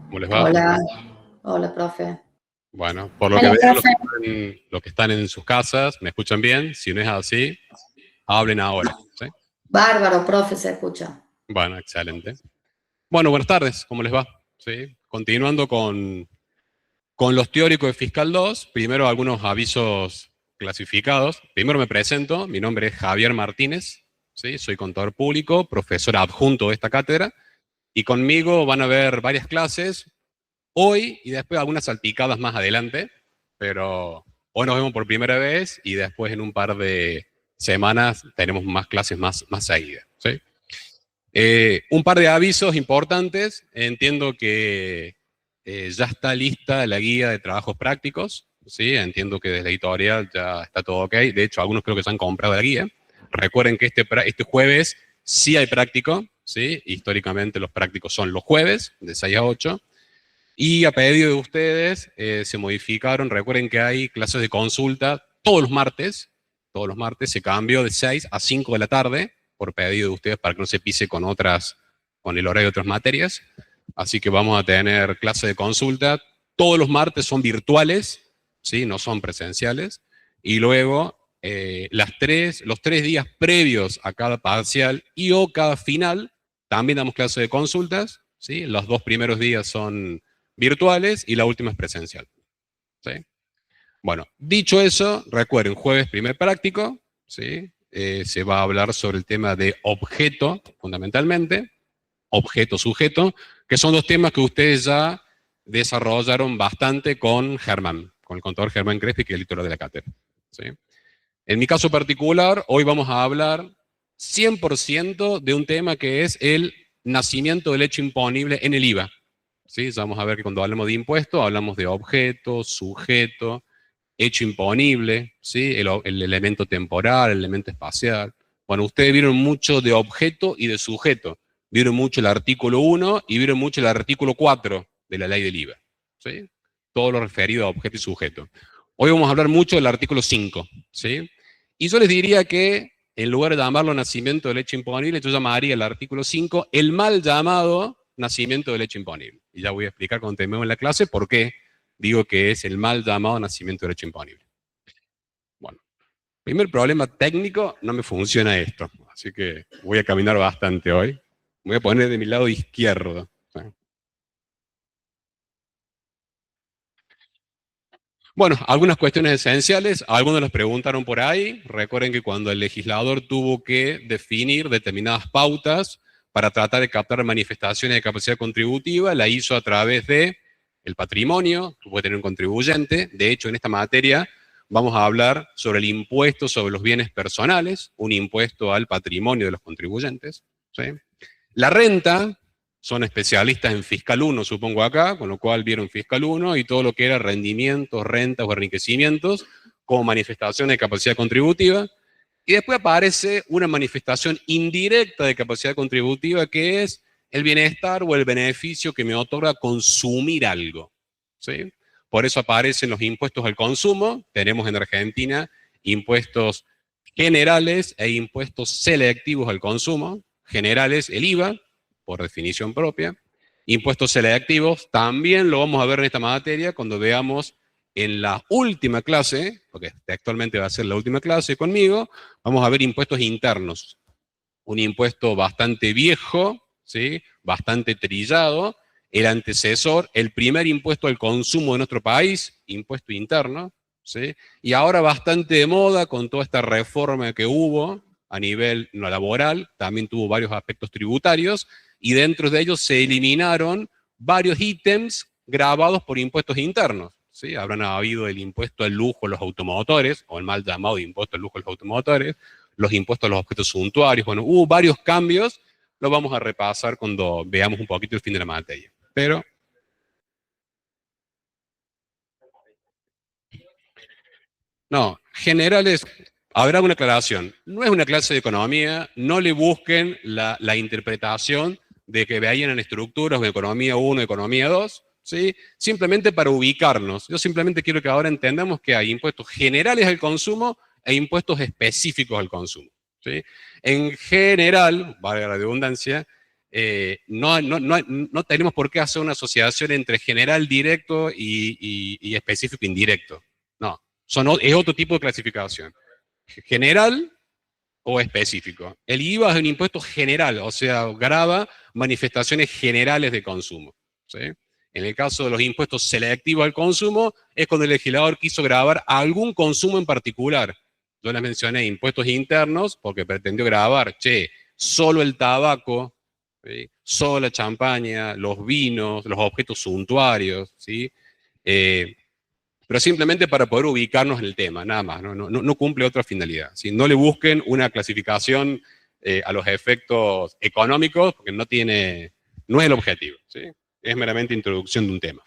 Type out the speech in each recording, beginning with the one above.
¿Cómo les va? Hola, hola, profe. Bueno, por lo que Hola, veo, profe. los que están en sus casas, ¿me escuchan bien? Si no es así, hablen ahora, ¿sí? Bárbaro, profe, se escucha. Bueno, excelente. Bueno, buenas tardes, ¿cómo les va? ¿Sí? Continuando con los teóricos de Fiscal 2, primero algunos avisos clasificados. Primero me presento, mi nombre es Javier Martínez, ¿sí? Soy contador público, profesor adjunto de esta cátedra, y conmigo van a haber varias clases, hoy y después algunas salpicadas más adelante, pero hoy nos vemos por primera vez y después en un par de semanas tenemos más clases más seguidas, ¿sí? Un par de avisos importantes. Entiendo que ya está lista la guía de trabajos prácticos, ¿sí? Entiendo que desde la editorial ya está todo ok. De hecho, algunos creo que se han comprado la guía. Recuerden que este jueves sí hay práctico, ¿sí? Históricamente los prácticos son los jueves, de 6 a 8. Y a pedido de ustedes se modificaron. Recuerden que hay clases de consulta todos los martes se cambió de 6 a 5 de la tarde por pedido de ustedes para que no se pise con el horario de otras materias. Así que vamos a tener clases de consulta. Todos los martes son virtuales, ¿sí? No son presenciales. Y luego los 3 días previos a cada parcial y o cada final también damos clases de consultas, ¿sí? Los 2 primeros días son virtuales y la última es presencial, ¿sí? Bueno, dicho eso, recuerden, jueves primer práctico, ¿sí? Se va a hablar sobre el tema de objeto, fundamentalmente, objeto-sujeto, que son dos temas que ustedes ya desarrollaron bastante con Germán, con el contador Germán Crespi, que es el editor de la cátedra, ¿sí? En mi caso particular, hoy vamos a hablar 100% de un tema que es el nacimiento del hecho imponible en el IVA, ¿sí? Ya vamos a ver que cuando hablamos de impuesto, hablamos de objeto, sujeto, hecho imponible, ¿sí? El elemento temporal, el elemento espacial. Bueno, ustedes vieron mucho de objeto y de sujeto. Vieron mucho el artículo 1 y vieron mucho el artículo 4 de la ley del IVA, ¿sí? Todo lo referido a objeto y sujeto. Hoy vamos a hablar mucho del artículo 5, ¿sí? Y yo les diría que, en lugar de llamarlo nacimiento del hecho imponible, yo llamaría el artículo 5 el mal llamado nacimiento del hecho imponible. Y ya voy a explicar cuando terminemos en la clase por qué digo que es el mal llamado nacimiento del hecho imponible. Bueno, primer problema técnico, no me funciona esto, así que voy a caminar bastante hoy. Me voy a poner de mi lado izquierdo. Bueno, algunas cuestiones esenciales, algunos los preguntaron por ahí. Recuerden que cuando el legislador tuvo que definir determinadas pautas para tratar de captar manifestaciones de capacidad contributiva, la hizo a través de el patrimonio, que puede tener un contribuyente. De hecho, en esta materia vamos a hablar sobre el impuesto sobre los bienes personales, un impuesto al patrimonio de los contribuyentes, ¿sí? La renta, son especialistas en Fiscal 1, supongo acá, con lo cual vieron Fiscal 1 y todo lo que era rendimientos, rentas o enriquecimientos como manifestación de capacidad contributiva. Y después aparece una manifestación indirecta de capacidad contributiva que es el bienestar o el beneficio que me otorga consumir algo, ¿sí? Por eso aparecen los impuestos al consumo. Tenemos en Argentina impuestos generales e impuestos selectivos al consumo. Generales, el IVA, por definición propia. Impuestos selectivos, también lo vamos a ver en esta materia cuando veamos en la última clase, porque actualmente va a ser la última clase conmigo, vamos a ver impuestos internos. Un impuesto bastante viejo, ¿sí? Bastante trillado, el antecesor, el primer impuesto al consumo de nuestro país, impuesto interno, ¿sí? Y ahora bastante de moda con toda esta reforma que hubo a nivel no laboral, también tuvo varios aspectos tributarios, y dentro de ellos se eliminaron varios ítems grabados por impuestos internos, ¿sí? Habrán habido el impuesto al lujo a los automotores, o el mal llamado impuesto al lujo a los automotores, los impuestos a los objetos suntuarios. Bueno, hubo varios cambios, lo vamos a repasar cuando veamos un poquito el fin de la materia. Pero, no, generales, habrá una aclaración. No es una clase de economía, no le busquen la interpretación de que veían en estructuras de economía 1, economía 2, ¿sí? Simplemente para ubicarnos. Yo simplemente quiero que ahora entendamos que hay impuestos generales al consumo e impuestos específicos al consumo, ¿sí? En general, valga la redundancia, no tenemos por qué hacer una asociación entre general directo y específico indirecto. No, es otro tipo de clasificación. General o específico. El IVA es un impuesto general, o sea, grava manifestaciones generales de consumo, ¿sí? En el caso de los impuestos selectivos al consumo, es cuando el legislador quiso gravar algún consumo en particular. Yo les mencioné impuestos internos porque pretendió gravar, solo el tabaco, ¿sí? Solo la champaña, los vinos, los objetos suntuarios, ¿sí? Pero simplemente para poder ubicarnos en el tema, nada más, no cumple otra finalidad. ¿Sí? No le busquen una clasificación a los efectos económicos, porque no es el objetivo, ¿sí? Es meramente introducción de un tema.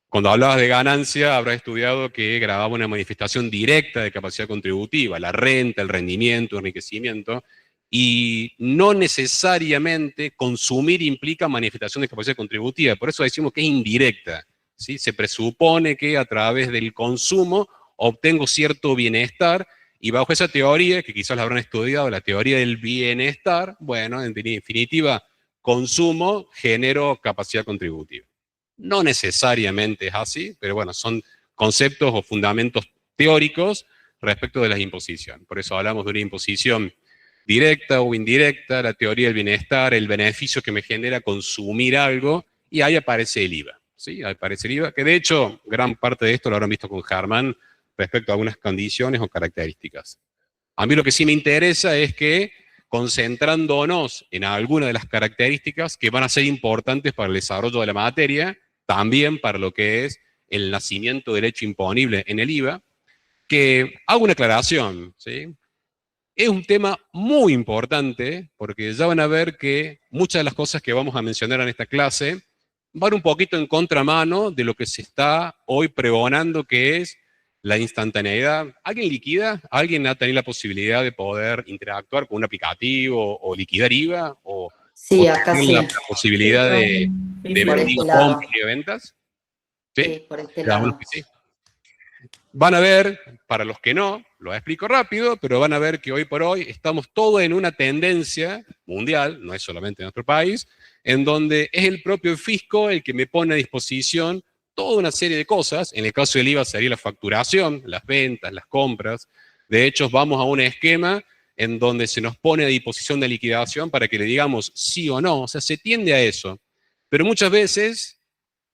Cuando hablabas de ganancia, habrás estudiado que grababa una manifestación directa de capacidad contributiva, la renta, el rendimiento, el enriquecimiento, y no necesariamente consumir implica manifestación de capacidad contributiva, por eso decimos que es indirecta. ¿Sí? Se presupone que a través del consumo obtengo cierto bienestar, y bajo esa teoría, que quizás la habrán estudiado, la teoría del bienestar, bueno, en definitiva, consumo, genero capacidad contributiva. No necesariamente es así, pero bueno, son conceptos o fundamentos teóricos respecto de las imposiciones. Por eso hablamos de una imposición directa o indirecta, la teoría del bienestar, el beneficio que me genera consumir algo, y ahí aparece el IVA. ¿Sí? Ahí aparece el IVA, que de hecho gran parte de esto lo habrán visto con Germán respecto a algunas condiciones o características. A mí lo que sí me interesa es que, concentrándonos en algunas de las características que van a ser importantes para el desarrollo de la materia, también para lo que es el nacimiento del hecho imponible en el IVA, que hago una aclaración, ¿sí? Es un tema muy importante, porque ya van a ver que muchas de las cosas que vamos a mencionar en esta clase van un poquito en contramano de lo que se está hoy pregonando, que es la instantaneidad. ¿Alguien liquida? ¿Alguien ha tenido la posibilidad de poder interactuar con un aplicativo o liquidar IVA? Sí, ¿O acá tener sí. la posibilidad de Por vendido este lado. compras y de ventas? ¿Sí? Sí, por este Claro, lado. que sí. Van a ver, para los que no, lo explico rápido, pero van a ver que hoy por hoy estamos todos en una tendencia mundial, no es solamente en nuestro país, en donde es el propio fisco el que me pone a disposición toda una serie de cosas. En el caso del IVA sería la facturación, las ventas, las compras. De hecho, vamos a un esquema en donde se nos pone a disposición de liquidación para que le digamos sí o no. O sea, se tiende a eso. Pero muchas veces,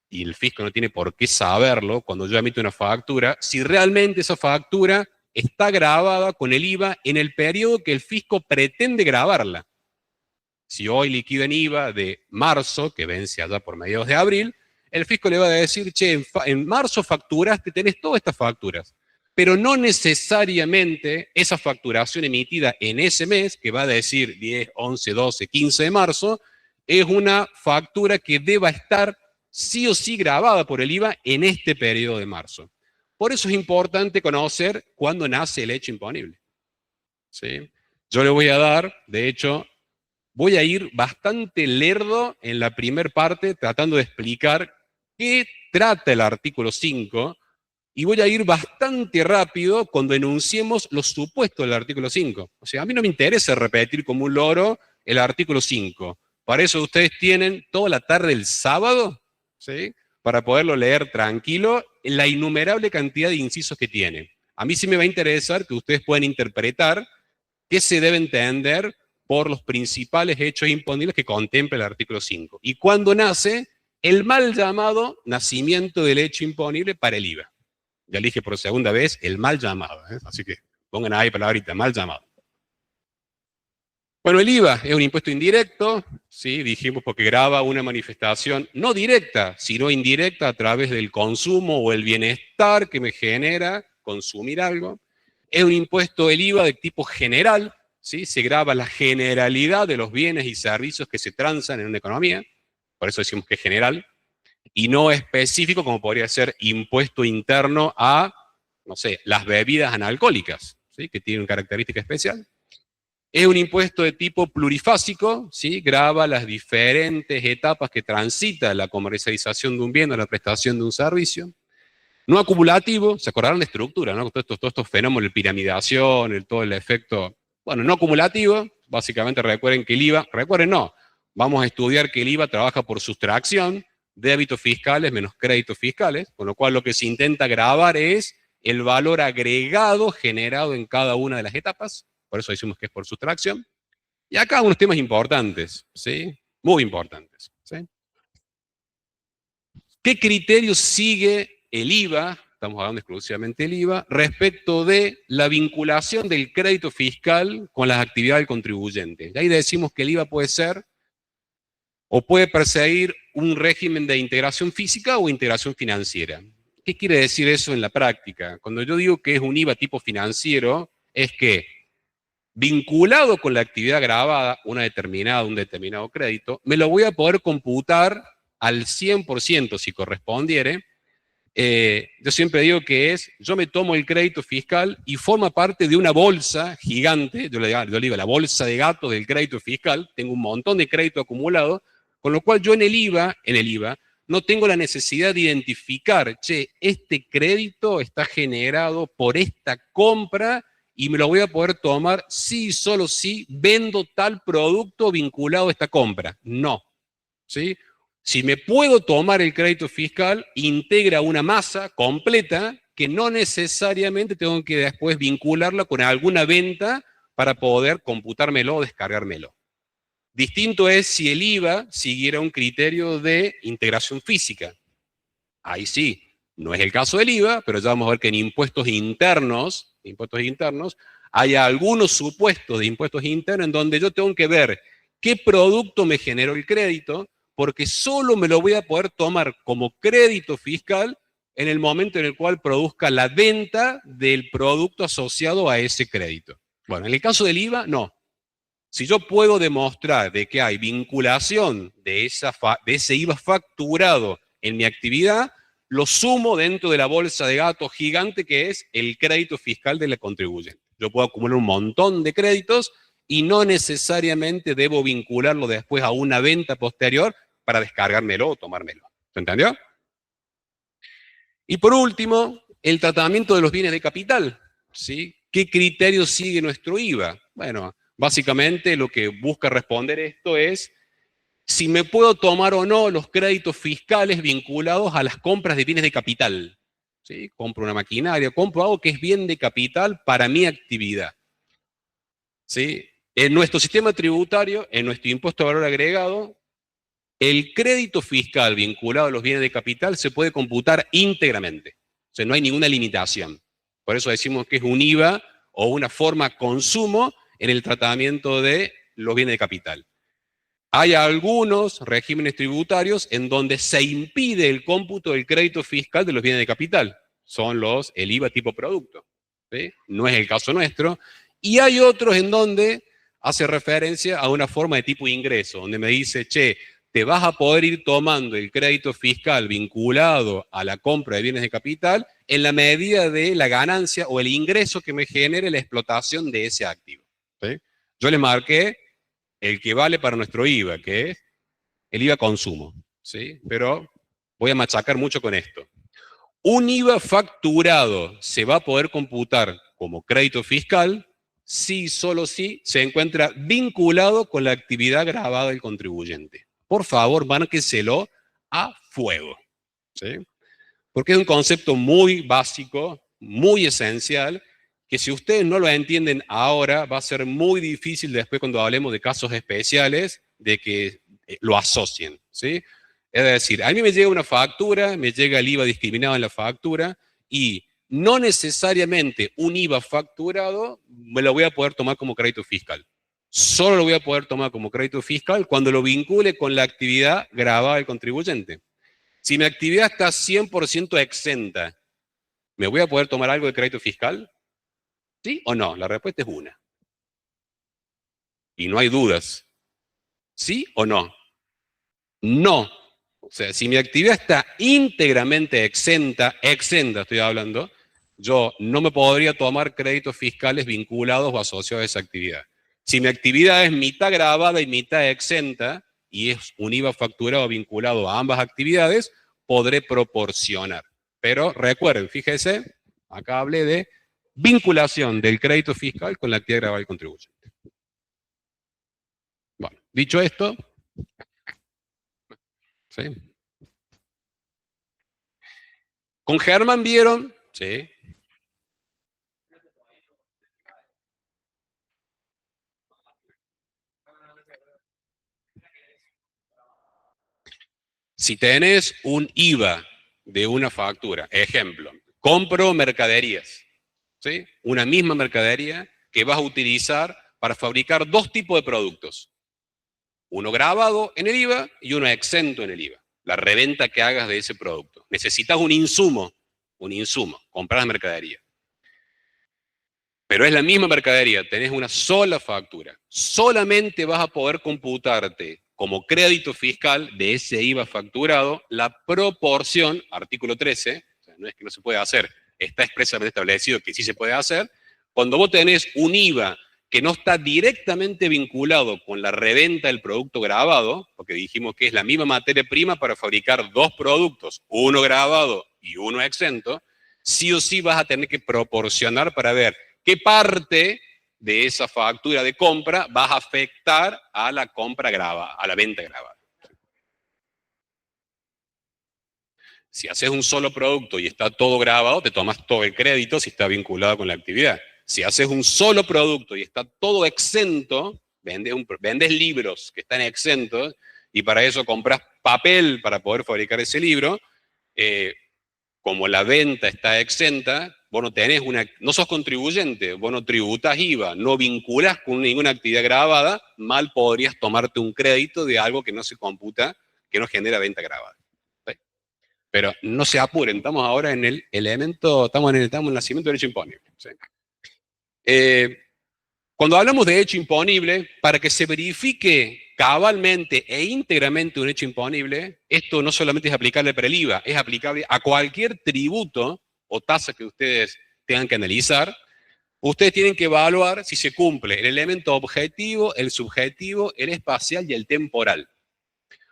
y el fisco no tiene por qué saberlo cuando yo emito una factura, si realmente esa factura está grabada con el IVA en el periodo que el fisco pretende grabarla. Si hoy liquida en IVA de marzo, que vence allá por mediados de abril, el fisco le va a decir, en marzo facturaste, tenés todas estas facturas, pero no necesariamente esa facturación emitida en ese mes, que va a decir 10, 11, 12, 15 de marzo, es una factura que deba estar sí o sí grabada por el IVA en este periodo de marzo. Por eso es importante conocer cuándo nace el hecho imponible. ¿Sí? Yo le voy a dar, de hecho, voy a ir bastante lerdo en la primera parte tratando de explicar qué trata el artículo 5, y voy a ir bastante rápido cuando enunciemos los supuestos del artículo 5. O sea, a mí no me interesa repetir como un loro el artículo 5. Para eso ustedes tienen toda la tarde el sábado, ¿sí? Para poderlo leer tranquilo, la innumerable cantidad de incisos que tiene. A mí sí me va a interesar que ustedes puedan interpretar qué se debe entender por los principales hechos imponibles que contempla el artículo 5. Y cuándo nace el mal llamado nacimiento del hecho imponible para el IVA. Ya le dije por segunda vez el mal llamado, ¿eh? Así que pongan ahí palabrita, mal llamado. Bueno, el IVA es un impuesto indirecto, ¿sí? Dijimos porque grava una manifestación no directa, sino indirecta a través del consumo o el bienestar que me genera consumir algo. Es un impuesto, el IVA, de tipo general, ¿sí? Se grava la generalidad de los bienes y servicios que se transan en una economía, por eso decimos que es general, y no específico como podría ser impuesto interno a, no sé, las bebidas analcohólicas, ¿sí? Que tienen una característica especial. Es un impuesto de tipo plurifásico, ¿sí? Grava las diferentes etapas que transita la comercialización de un bien o la prestación de un servicio. No acumulativo, se acordarán de estructura, ¿no? Todos estos fenómenos de piramidación, todo el efecto, bueno, no acumulativo, Básicamente recuerden que el IVA, recuerden no, vamos a estudiar que el IVA trabaja por sustracción, débitos fiscales menos créditos fiscales, con lo cual lo que se intenta grabar es el valor agregado generado en cada una de las etapas, por eso decimos que es por sustracción. Y acá unos temas importantes, ¿sí? Muy importantes, ¿sí? ¿Qué criterio sigue el IVA, estamos hablando exclusivamente del IVA, respecto de la vinculación del crédito fiscal con las actividades del contribuyente? Y ahí decimos que el IVA puede ser o puede perseguir un régimen de integración física o integración financiera. ¿Qué quiere decir eso en la práctica? Cuando yo digo que es un IVA tipo financiero, es que vinculado con la actividad gravada, un determinado crédito, me lo voy a poder computar al 100% si correspondiere. Yo siempre digo que yo me tomo el crédito fiscal y forma parte de una bolsa gigante, yo le digo la bolsa de gato del crédito fiscal, tengo un montón de crédito acumulado, con lo cual yo en el IVA, no tengo la necesidad de identificar, che, este crédito está generado por esta compra y me lo voy a poder tomar si, solo si vendo tal producto vinculado a esta compra. No, ¿sí? Si me puedo tomar el crédito fiscal, integra una masa completa que no necesariamente tengo que después vincularla con alguna venta para poder computármelo o descargármelo. Distinto es si el IVA siguiera un criterio de integración física. Ahí sí, no es el caso del IVA, pero ya vamos a ver que en impuestos internos, hay algunos supuestos de impuestos internos en donde yo tengo que ver qué producto me generó el crédito, porque solo me lo voy a poder tomar como crédito fiscal en el momento en el cual produzca la venta del producto asociado a ese crédito. Bueno, en el caso del IVA, no. Si yo puedo demostrar de que hay vinculación de ese IVA facturado en mi actividad, lo sumo dentro de la bolsa de gato gigante que es el crédito fiscal de la contribuyente. Yo puedo acumular un montón de créditos y no necesariamente debo vincularlo después a una venta posterior para descargármelo o tomármelo. ¿Se entendió? Y por último, el tratamiento de los bienes de capital, ¿sí? ¿Qué criterio sigue nuestro IVA? Bueno, básicamente lo que busca responder esto es si me puedo tomar o no los créditos fiscales vinculados a las compras de bienes de capital. ¿Sí? Compro una maquinaria, compro algo que es bien de capital para mi actividad. ¿Sí? En nuestro sistema tributario, en nuestro impuesto de valor agregado, el crédito fiscal vinculado a los bienes de capital se puede computar íntegramente. O sea, no hay ninguna limitación. Por eso decimos que es un IVA o una forma consumo en el tratamiento de los bienes de capital. Hay algunos regímenes tributarios en donde se impide el cómputo del crédito fiscal de los bienes de capital. Son el IVA tipo producto. ¿Sí? No es el caso nuestro. Y hay otros en donde hace referencia a una forma de tipo ingreso, donde me dice, che, te vas a poder ir tomando el crédito fiscal vinculado a la compra de bienes de capital en la medida de la ganancia o el ingreso que me genere la explotación de ese activo. ¿Sí? Yo le marqué el que vale para nuestro IVA, que es el IVA consumo. ¿Sí? Pero voy a machacar mucho con esto. Un IVA facturado se va a poder computar como crédito fiscal si, solo si, se encuentra vinculado con la actividad gravada del contribuyente. Por favor, márquenselo a fuego. ¿Sí? Porque es un concepto muy básico, muy esencial, que si ustedes no lo entienden ahora, va a ser muy difícil después cuando hablemos de casos especiales, de que lo asocien. ¿Sí? Es decir, a mí me llega una factura, me llega el IVA discriminado en la factura, y no necesariamente un IVA facturado me lo voy a poder tomar como crédito fiscal. Solo lo voy a poder tomar como crédito fiscal cuando lo vincule con la actividad gravada del contribuyente. Si mi actividad está 100% exenta, ¿me voy a poder tomar algo de crédito fiscal? ¿Sí o no? La respuesta es una. Y no hay dudas. ¿Sí o no? No. O sea, si mi actividad está íntegramente exenta estoy hablando, yo no me podría tomar créditos fiscales vinculados o asociados a esa actividad. Si mi actividad es mitad gravada y mitad exenta, y es un IVA facturado vinculado a ambas actividades, podré proporcionar. Pero recuerden, fíjense, acá hablé de vinculación del crédito fiscal con la actividad gravada del contribuyente. Dicho esto, ¿sí? Con Germán vieron, ¿sí? Si tenés un IVA de una factura, ejemplo, compro mercaderías, ¿sí? Una misma mercadería que vas a utilizar para fabricar dos tipos de productos. Uno grabado en el IVA y uno exento en el IVA. La reventa que hagas de ese producto. Necesitas un insumo, compras mercadería. Pero es la misma mercadería, tenés una sola factura. Solamente vas a poder computarte como crédito fiscal de ese IVA facturado la proporción, artículo 13, o sea, no es que no se puede hacer, está expresamente establecido que sí se puede hacer, cuando vos tenés un IVA que no está directamente vinculado con la reventa del producto grabado, porque dijimos que es la misma materia prima para fabricar dos productos, uno grabado y uno exento, sí o sí vas a tener que proporcionar para ver qué parte de esa factura de compra vas a afectar a la compra grabada, a la venta grabada. Si haces un solo producto y está todo grabado, te tomas todo el crédito si está vinculado con la actividad. Si haces un solo producto y está todo exento, vendes libros que están exentos y para eso compras papel para poder fabricar ese libro, como la venta está exenta, vos no tenés no sos contribuyente, vos no tributas IVA, no vinculás con ninguna actividad grabada, mal podrías tomarte un crédito de algo que no se computa, que no genera venta grabada. ¿Sí? Pero no se apuren, estamos ahora en el elemento, estamos en el nacimiento del hecho imponible. ¿Sí? Cuando hablamos de hecho imponible, para que se verifique cabalmente e íntegramente un hecho imponible, esto no solamente es aplicable para el IVA, es aplicable a cualquier tributo o tasa que ustedes tengan que analizar. Ustedes tienen que evaluar si se cumple el elemento objetivo, el subjetivo, el espacial y el temporal.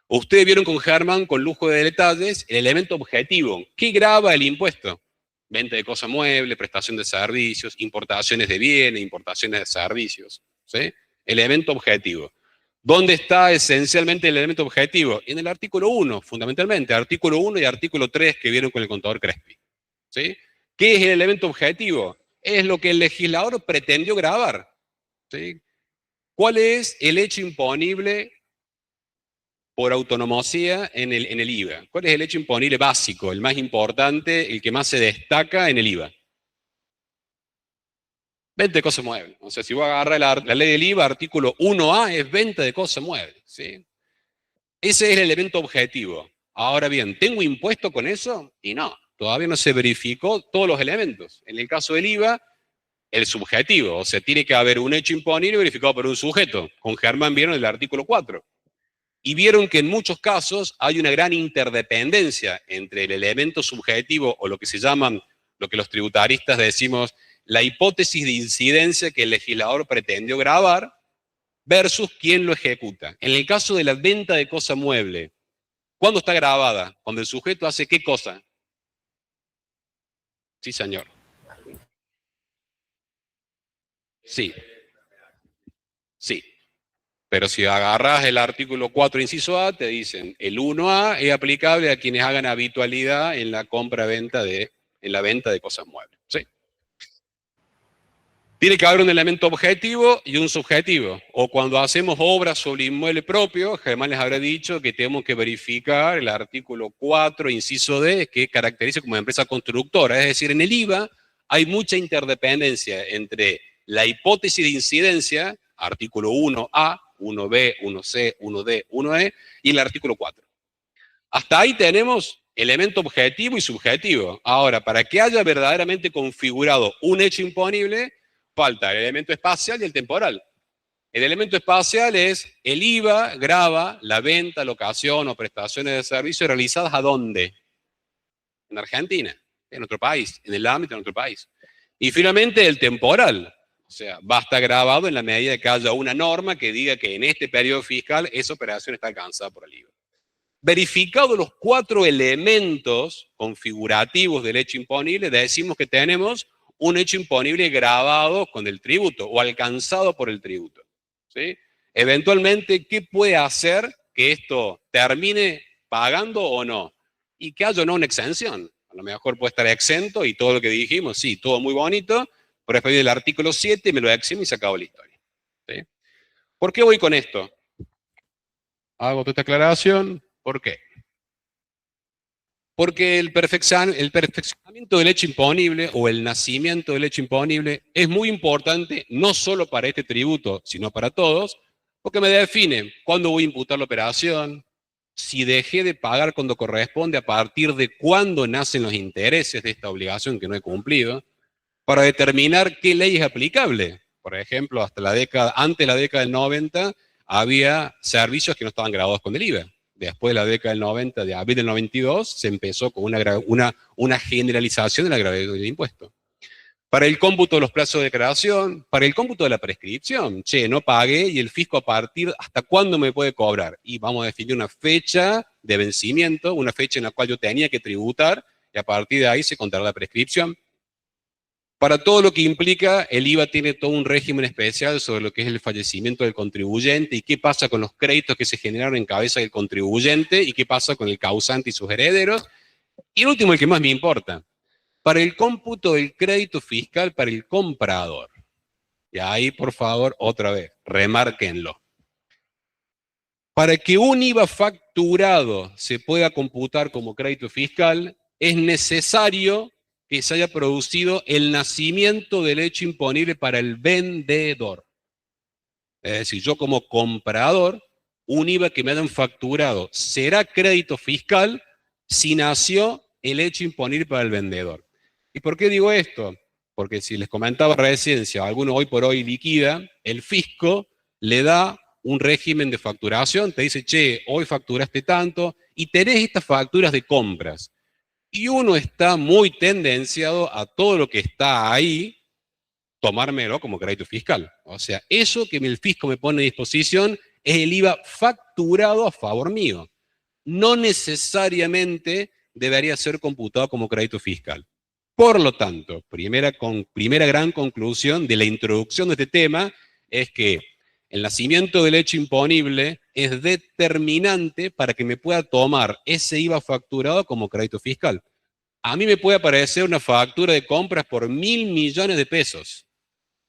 Ustedes vieron con Germán, con lujo de detalles, el elemento objetivo. ¿Qué grava el impuesto? Venta de cosas muebles, prestación de servicios, importaciones de bienes, importaciones de servicios. ¿Sí? Elemento objetivo. ¿Dónde está esencialmente el elemento objetivo? En el artículo 1, fundamentalmente. Artículo 1 y artículo 3 que vieron con el contador Crespi. ¿Sí? ¿Qué es el elemento objetivo? Es lo que el legislador pretendió gravar. ¿Sí? ¿Cuál es el hecho imponible por autonomía en el IVA? ¿Cuál es el hecho imponible básico, el más importante, el que más se destaca en el IVA? Venta de cosas muebles. O sea, si vos agarras la ley del IVA, artículo 1A es venta de cosas muebles. ¿Sí? Ese es el elemento objetivo. Ahora bien, ¿tengo impuesto con eso? Y no, todavía no se verificó todos los elementos. En el caso del IVA, el subjetivo, o sea, tiene que haber un hecho imponible verificado por un sujeto. Con Germán vieron el artículo 4. Y vieron que en muchos casos hay una gran interdependencia entre el elemento subjetivo o lo que se llaman, lo que los tributaristas decimos, la hipótesis de incidencia que el legislador pretendió grabar versus quién lo ejecuta. En el caso de la venta de cosa mueble, ¿cuándo está grabada? Cuando el sujeto hace ¿qué cosa? Sí, señor. Sí, sí. Pero si agarras el artículo 4, inciso A, te dicen, el 1A es aplicable a quienes hagan habitualidad en la compra-venta en la venta de cosas muebles. ¿Sí? Tiene que haber un elemento objetivo y un subjetivo. O cuando hacemos obras sobre inmueble propio, Germán les habrá dicho que tenemos que verificar el artículo 4, inciso D, que caracteriza como empresa constructora. Es decir, en el IVA hay mucha interdependencia entre la hipótesis de incidencia, artículo 1A, 1B, 1C, 1D, 1E, y el artículo 4. Hasta ahí tenemos elemento objetivo y subjetivo. Ahora, para que haya verdaderamente configurado un hecho imponible, falta el elemento espacial y el temporal. El elemento espacial es el IVA grava la venta, locación o prestaciones de servicios realizadas ¿a dónde? En Argentina, en nuestro país, en el ámbito de nuestro país. Y finalmente el temporal. O sea, va a estar grabado en la medida que haya una norma que diga que en este periodo fiscal esa operación está alcanzada por el IVA. Verificados los 4 elementos configurativos del hecho imponible, decimos que tenemos un hecho imponible grabado con el tributo o alcanzado por el tributo. ¿Sí? Eventualmente, ¿qué puede hacer que esto termine pagando o no? Y que haya o no una exención. A lo mejor puede estar exento y todo lo que dijimos, sí, todo muy bonito, pero después del artículo 7 me lo exime y se acabó la historia. ¿Sí? ¿Por qué voy con esto? Hago toda esta aclaración. ¿Por qué? Porque el perfeccionamiento del hecho imponible o el nacimiento del hecho imponible es muy importante, no solo para este tributo, sino para todos, porque me define cuándo voy a imputar la operación, si dejé de pagar cuando corresponde, a partir de cuándo nacen los intereses de esta obligación que no he cumplido, para determinar qué ley es aplicable. Por ejemplo, antes de la década del 90, había servicios que no estaban grabados con el IVA. Después de la década del 90, de abril del 92, se empezó con una generalización de la gravedad del impuesto. Para el cómputo de los plazos de declaración, para el cómputo de la prescripción, no pagué y el fisco a partir, ¿hasta cuándo me puede cobrar? Y vamos a definir una fecha de vencimiento, una fecha en la cual yo tenía que tributar, y a partir de ahí se contará la prescripción. Para todo lo que implica, el IVA tiene todo un régimen especial sobre lo que es el fallecimiento del contribuyente y qué pasa con los créditos que se generaron en cabeza del contribuyente y qué pasa con el causante y sus herederos. Y el último, el que más me importa, para el cómputo del crédito fiscal para el comprador. Y ahí, por favor, otra vez, remárquenlo. Para que un IVA facturado se pueda computar como crédito fiscal, es necesario que se haya producido el nacimiento del hecho imponible para el vendedor. Es decir, yo como comprador, un IVA que me hayan facturado será crédito fiscal si nació el hecho imponible para el vendedor. ¿Y por qué digo esto? Porque si les comentaba recién, si alguno hoy por hoy liquida, el fisco le da un régimen de facturación, te dice, che, hoy facturaste tanto, y tenés estas facturas de compras. Y uno está muy tendenciado a todo lo que está ahí, tomármelo como crédito fiscal. O sea, eso que el fisco me pone a disposición es el IVA facturado a favor mío. No necesariamente debería ser computado como crédito fiscal. Por lo tanto, primera gran conclusión de la introducción de este tema es que el nacimiento del hecho imponible es determinante para que me pueda tomar ese IVA facturado como crédito fiscal. A mí me puede aparecer una factura de compras por 1.000 millones de pesos,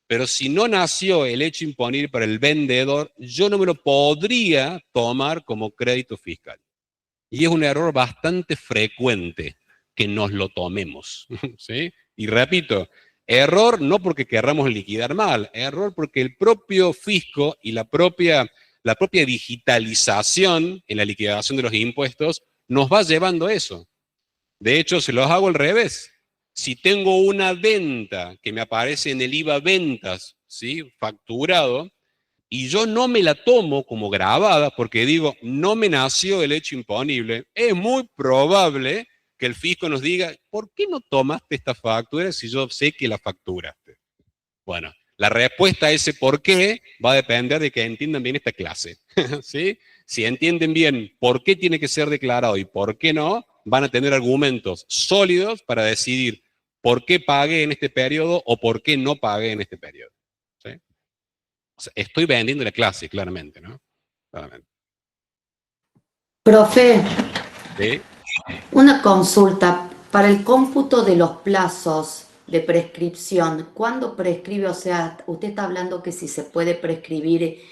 pero si no nació el hecho imponible para el vendedor, yo no me lo podría tomar como crédito fiscal. Y es un error bastante frecuente que nos lo tomemos, ¿sí? Y repito, error no porque querramos liquidar mal, error porque el propio fisco y la propia digitalización en la liquidación de los impuestos nos va llevando a eso. De hecho, se los hago al revés. Si tengo una venta que me aparece en el IVA ventas, ¿sí? Facturado, y yo no me la tomo como grabada porque digo, no me nació el hecho imponible, es muy probable que el fisco nos diga, ¿por qué no tomaste esta factura si yo sé que la facturaste? Bueno, la respuesta a ese por qué va a depender de que entiendan bien esta clase, ¿sí? Si entienden bien por qué tiene que ser declarado y por qué no, van a tener argumentos sólidos para decidir por qué pagué en este periodo o por qué no pagué en este periodo. ¿Sí? O sea, estoy vendiendo la clase, claramente, ¿no? Claramente. Profe, ¿Sí? una consulta. Para el cómputo de los plazos de prescripción, ¿cuándo prescribe? O sea, usted está hablando que si se puede prescribir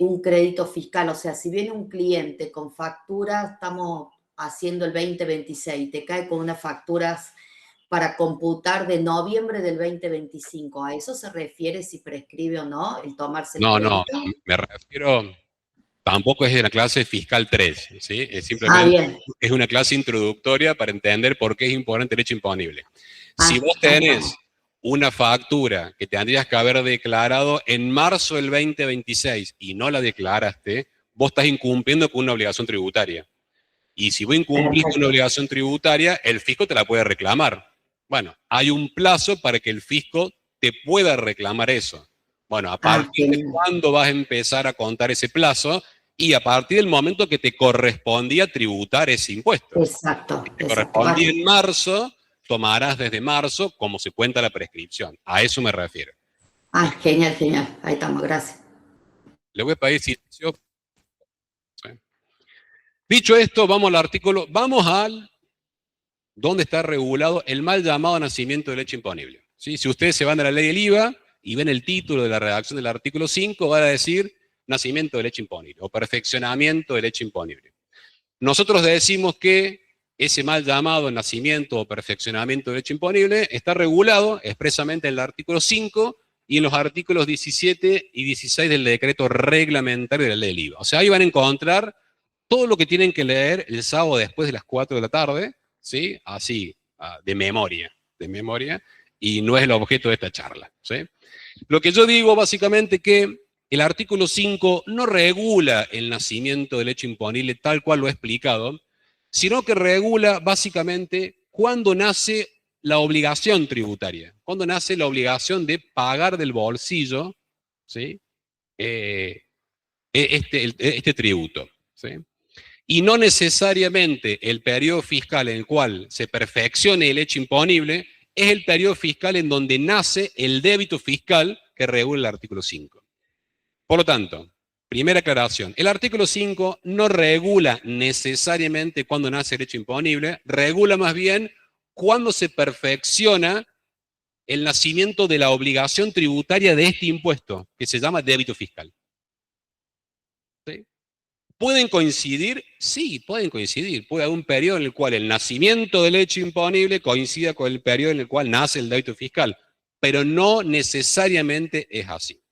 un crédito fiscal. O sea, si viene un cliente con factura, estamos haciendo el 2026, te cae con unas facturas para computar de noviembre del 2025. ¿A eso se refiere si prescribe o no el tomarse el No, crédito? me refiero, tampoco es de la clase fiscal 3, ¿sí? Es Ah, simplemente, bien. es una clase introductoria para entender por qué es importante el hecho imponible. Si Ah, vos ahí tenés estamos. una factura que tendrías que haber declarado en marzo del 2026 y no la declaraste, vos estás incumpliendo con una obligación tributaria. Y si vos incumplís con una Perfecto. obligación tributaria, el fisco te la puede reclamar. Bueno, hay un plazo para que el fisco te pueda reclamar eso. Bueno, ¿a Ah, partir de genial. cuándo vas a empezar a contar ese plazo? Y a partir del momento que te correspondía tributar ese impuesto. Exacto, Si te exacto. correspondía en marzo, tomarás desde marzo como se cuenta la prescripción. A eso me refiero. Ah, genial, genial. Ahí estamos, gracias. Le voy a pedir silencio. Sí. Dicho esto, vamos al artículo, vamos al donde está regulado el mal llamado nacimiento de leche imponible. ¿Sí? Si ustedes se van a la ley del IVA y ven el título de la redacción del artículo 5, va a decir nacimiento de leche imponible o perfeccionamiento de leche imponible. Nosotros decimos que ese mal llamado nacimiento o perfeccionamiento de leche imponible está regulado expresamente en el artículo 5 y en los artículos 17 y 16 del decreto reglamentario de la ley del IVA. O sea, ahí van a encontrar todo lo que tienen que leer el sábado después de las 4 de la tarde, ¿sí? Así, de memoria, y no es el objeto de esta charla, ¿sí? Lo que yo digo básicamente que el artículo 5 no regula el nacimiento de leche imponible tal cual lo he explicado, sino que regula básicamente cuándo nace la obligación tributaria, cuándo nace la obligación de pagar del bolsillo, ¿sí? Este tributo, ¿sí? Y no necesariamente el periodo fiscal en el cual se perfeccione el hecho imponible es el periodo fiscal en donde nace el débito fiscal que regula el artículo 5. Por lo tanto, primera aclaración, el artículo 5 no regula necesariamente cuándo nace el hecho imponible, regula más bien cuándo se perfecciona el nacimiento de la obligación tributaria de este impuesto, que se llama débito fiscal. ¿Sí? ¿Pueden coincidir? Sí, pueden coincidir. Puede haber un periodo en el cual el nacimiento del hecho imponible coincida con el periodo en el cual nace el débito fiscal, pero no necesariamente es así.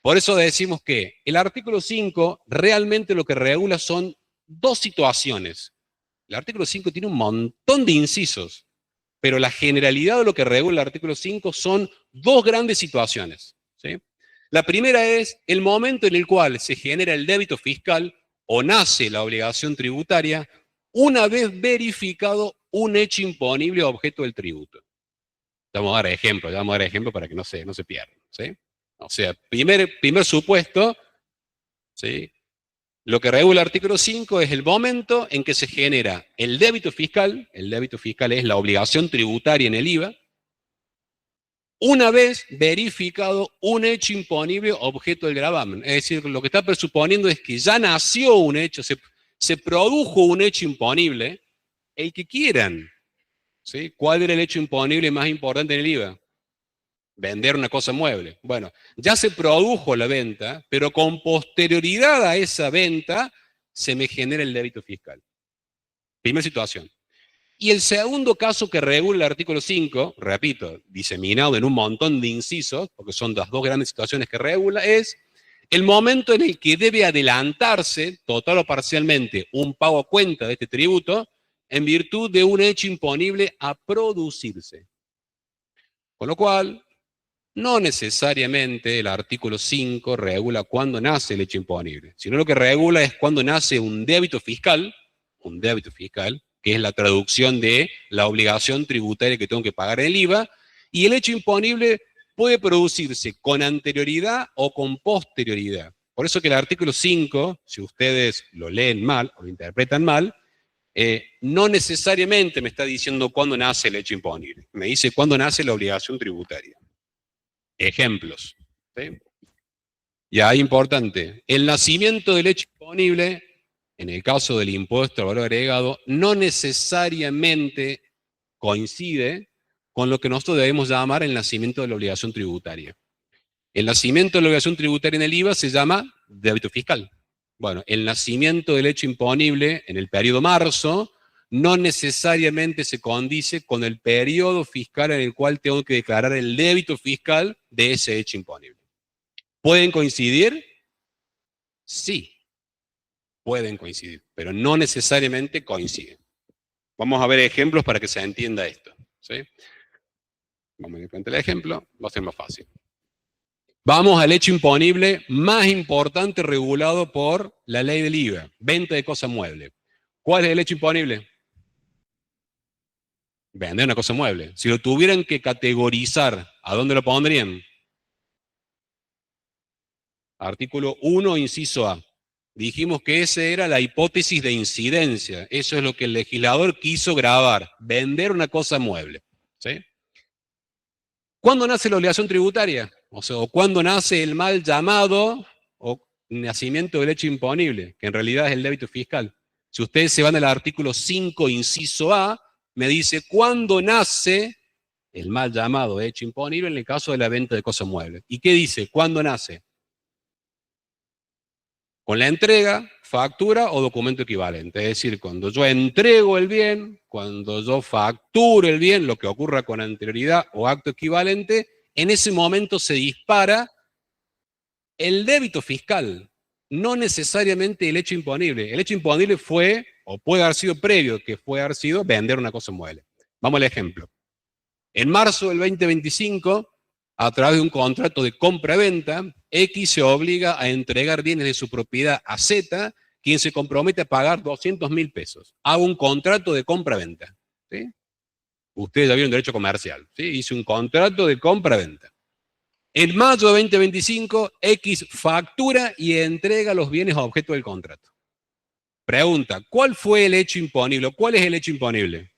Por eso decimos que el artículo 5 realmente lo que regula son dos situaciones. El artículo 5 tiene un montón de incisos, pero la generalidad de lo que regula el artículo 5 son dos grandes situaciones, ¿sí? La primera es el momento en el cual se genera el débito fiscal o nace la obligación tributaria una vez verificado un hecho imponible objeto del tributo. Vamos a dar ejemplo para que no se pierdan, ¿sí? O sea, primer supuesto, ¿sí? Lo que regula el artículo 5 es el momento en que se genera el débito fiscal es la obligación tributaria en el IVA, una vez verificado un hecho imponible objeto del gravamen. Es decir, lo que está presuponiendo es que ya nació un hecho, se produjo un hecho imponible, el que quieran, ¿sí? ¿Cuál era el hecho imponible más importante en el IVA? Vender una cosa mueble. Bueno, ya se produjo la venta, pero con posterioridad a esa venta se me genera el débito fiscal. Primera situación. Y el segundo caso que regula el artículo 5, repito, diseminado en un montón de incisos, porque son las dos grandes situaciones que regula, es el momento en el que debe adelantarse, total o parcialmente, un pago a cuenta de este tributo en virtud de un hecho imponible a producirse. Con lo cual, no necesariamente el artículo 5 regula cuándo nace el hecho imponible, sino lo que regula es cuándo nace un débito fiscal, que es la traducción de la obligación tributaria que tengo que pagar en el IVA, y el hecho imponible puede producirse con anterioridad o con posterioridad. Por eso que el artículo 5, si ustedes lo leen mal o lo interpretan mal, no necesariamente me está diciendo cuándo nace el hecho imponible, me dice cuándo nace la obligación tributaria. Ejemplos, ¿sí? Ya, importante, el nacimiento del hecho imponible, en el caso del impuesto al valor agregado, no necesariamente coincide con lo que nosotros debemos llamar el nacimiento de la obligación tributaria. El nacimiento de la obligación tributaria en el IVA se llama débito fiscal. Bueno, el nacimiento del hecho imponible en el periodo marzo no necesariamente se condice con el periodo fiscal en el cual tengo que declarar el débito fiscal de ese hecho imponible. ¿Pueden coincidir? Sí, pueden coincidir, pero no necesariamente coinciden. Vamos a ver ejemplos para que se entienda esto, ¿sí? Vamos a ir frente al ejemplo, va a ser más fácil. Vamos al hecho imponible más importante regulado por la ley del IVA, venta de cosa mueble. ¿Cuál es el hecho imponible? Vender una cosa mueble. Si lo tuvieran que categorizar, ¿a dónde lo pondrían? Artículo 1, inciso A. Dijimos que esa era la hipótesis de incidencia. Eso es lo que el legislador quiso grabar. Vender una cosa mueble, ¿sí? ¿Cuándo nace la obligación tributaria? O sea, ¿cuándo nace el mal llamado, o nacimiento del hecho imponible, que en realidad es el débito fiscal. Si ustedes se van al artículo 5, inciso A, me dice cuándo nace el mal llamado hecho imponible en el caso de la venta de cosas muebles. ¿Y qué dice? ¿Cuándo nace? Con la entrega, factura o documento equivalente. Es decir, cuando yo entrego el bien, cuando yo facturo el bien, lo que ocurra con anterioridad o acto equivalente, en ese momento se dispara el débito fiscal, no necesariamente el hecho imponible. El hecho imponible fue, o puede haber sido previo, que puede haber sido vender una cosa mueble. Vamos al ejemplo. En marzo del 2025, a través de un contrato de compra-venta, X se obliga a entregar bienes de su propiedad a Z, quien se compromete a pagar 200.000 pesos. Hago un contrato de compra-venta. ¿Sí? Ustedes ya vieron derecho comercial. ¿Sí? Hice un contrato de compra-venta. En mayo de 2025, X factura y entrega los bienes a objeto del contrato. Pregunta, ¿cuál fue el hecho imponible? ¿Cuál es el hecho imponible?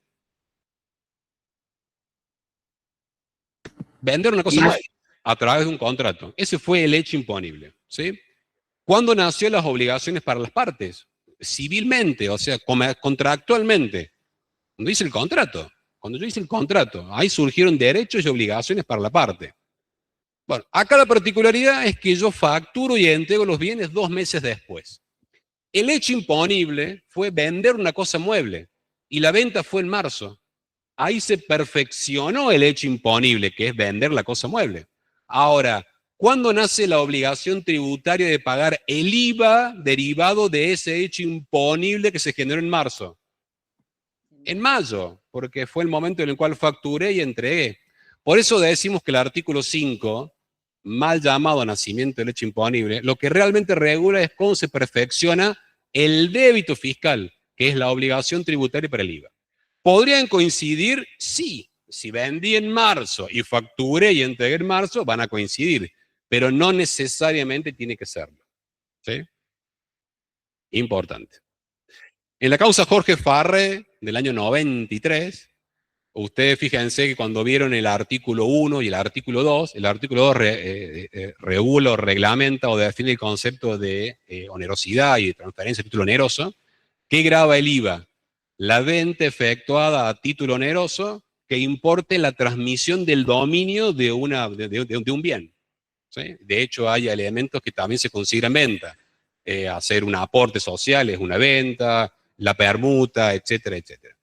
Vender una cosa más a través de un contrato. Ese fue el hecho imponible. ¿Sí? ¿Cuándo nació las obligaciones para las partes? Civilmente, o sea, contractualmente. Cuando hice el contrato. Cuando yo hice el contrato, ahí surgieron derechos y obligaciones para la parte. Bueno, acá la particularidad es que yo facturo y entrego los bienes 2 meses después. El hecho imponible fue vender una cosa mueble y la venta fue en marzo. Ahí se perfeccionó el hecho imponible, que es vender la cosa mueble. Ahora, ¿cuándo nace la obligación tributaria de pagar el IVA derivado de ese hecho imponible que se generó en marzo? En mayo, porque fue el momento en el cual facturé y entregué. Por eso decimos que el artículo 5, mal llamado nacimiento del hecho imponible, lo que realmente regula es cómo se perfecciona el débito fiscal, que es la obligación tributaria para el IVA. ¿Podrían coincidir? Sí. Si vendí en marzo y facturé y entregué en marzo, van a coincidir, pero no necesariamente tiene que serlo. ¿Sí? Importante. En la causa Jorge Farré, del año 93, ustedes fíjense que cuando vieron el artículo 1 y el artículo 2, el artículo 2 regula o reglamenta o define el concepto de onerosidad y de transferencia de título oneroso. ¿Qué grava el IVA? La venta efectuada a título oneroso que importe la transmisión del dominio de un bien. ¿Sí? De hecho, hay elementos que también se consideran venta. Hacer un aporte social es una venta, la permuta, etcétera, etcétera.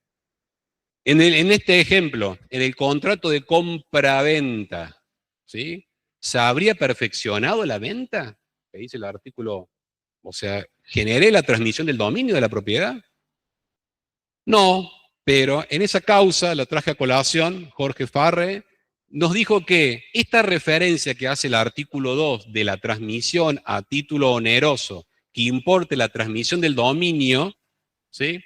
En este ejemplo, en el contrato de compra-venta, ¿sí? ¿Se habría perfeccionado la venta? Que dice el artículo, o sea, ¿generé la transmisión del dominio de la propiedad? No, pero en esa causa, la traje a colación, Jorge Farré, nos dijo que esta referencia que hace el artículo 2 de la transmisión a título oneroso, que importe la transmisión del dominio, ¿sí?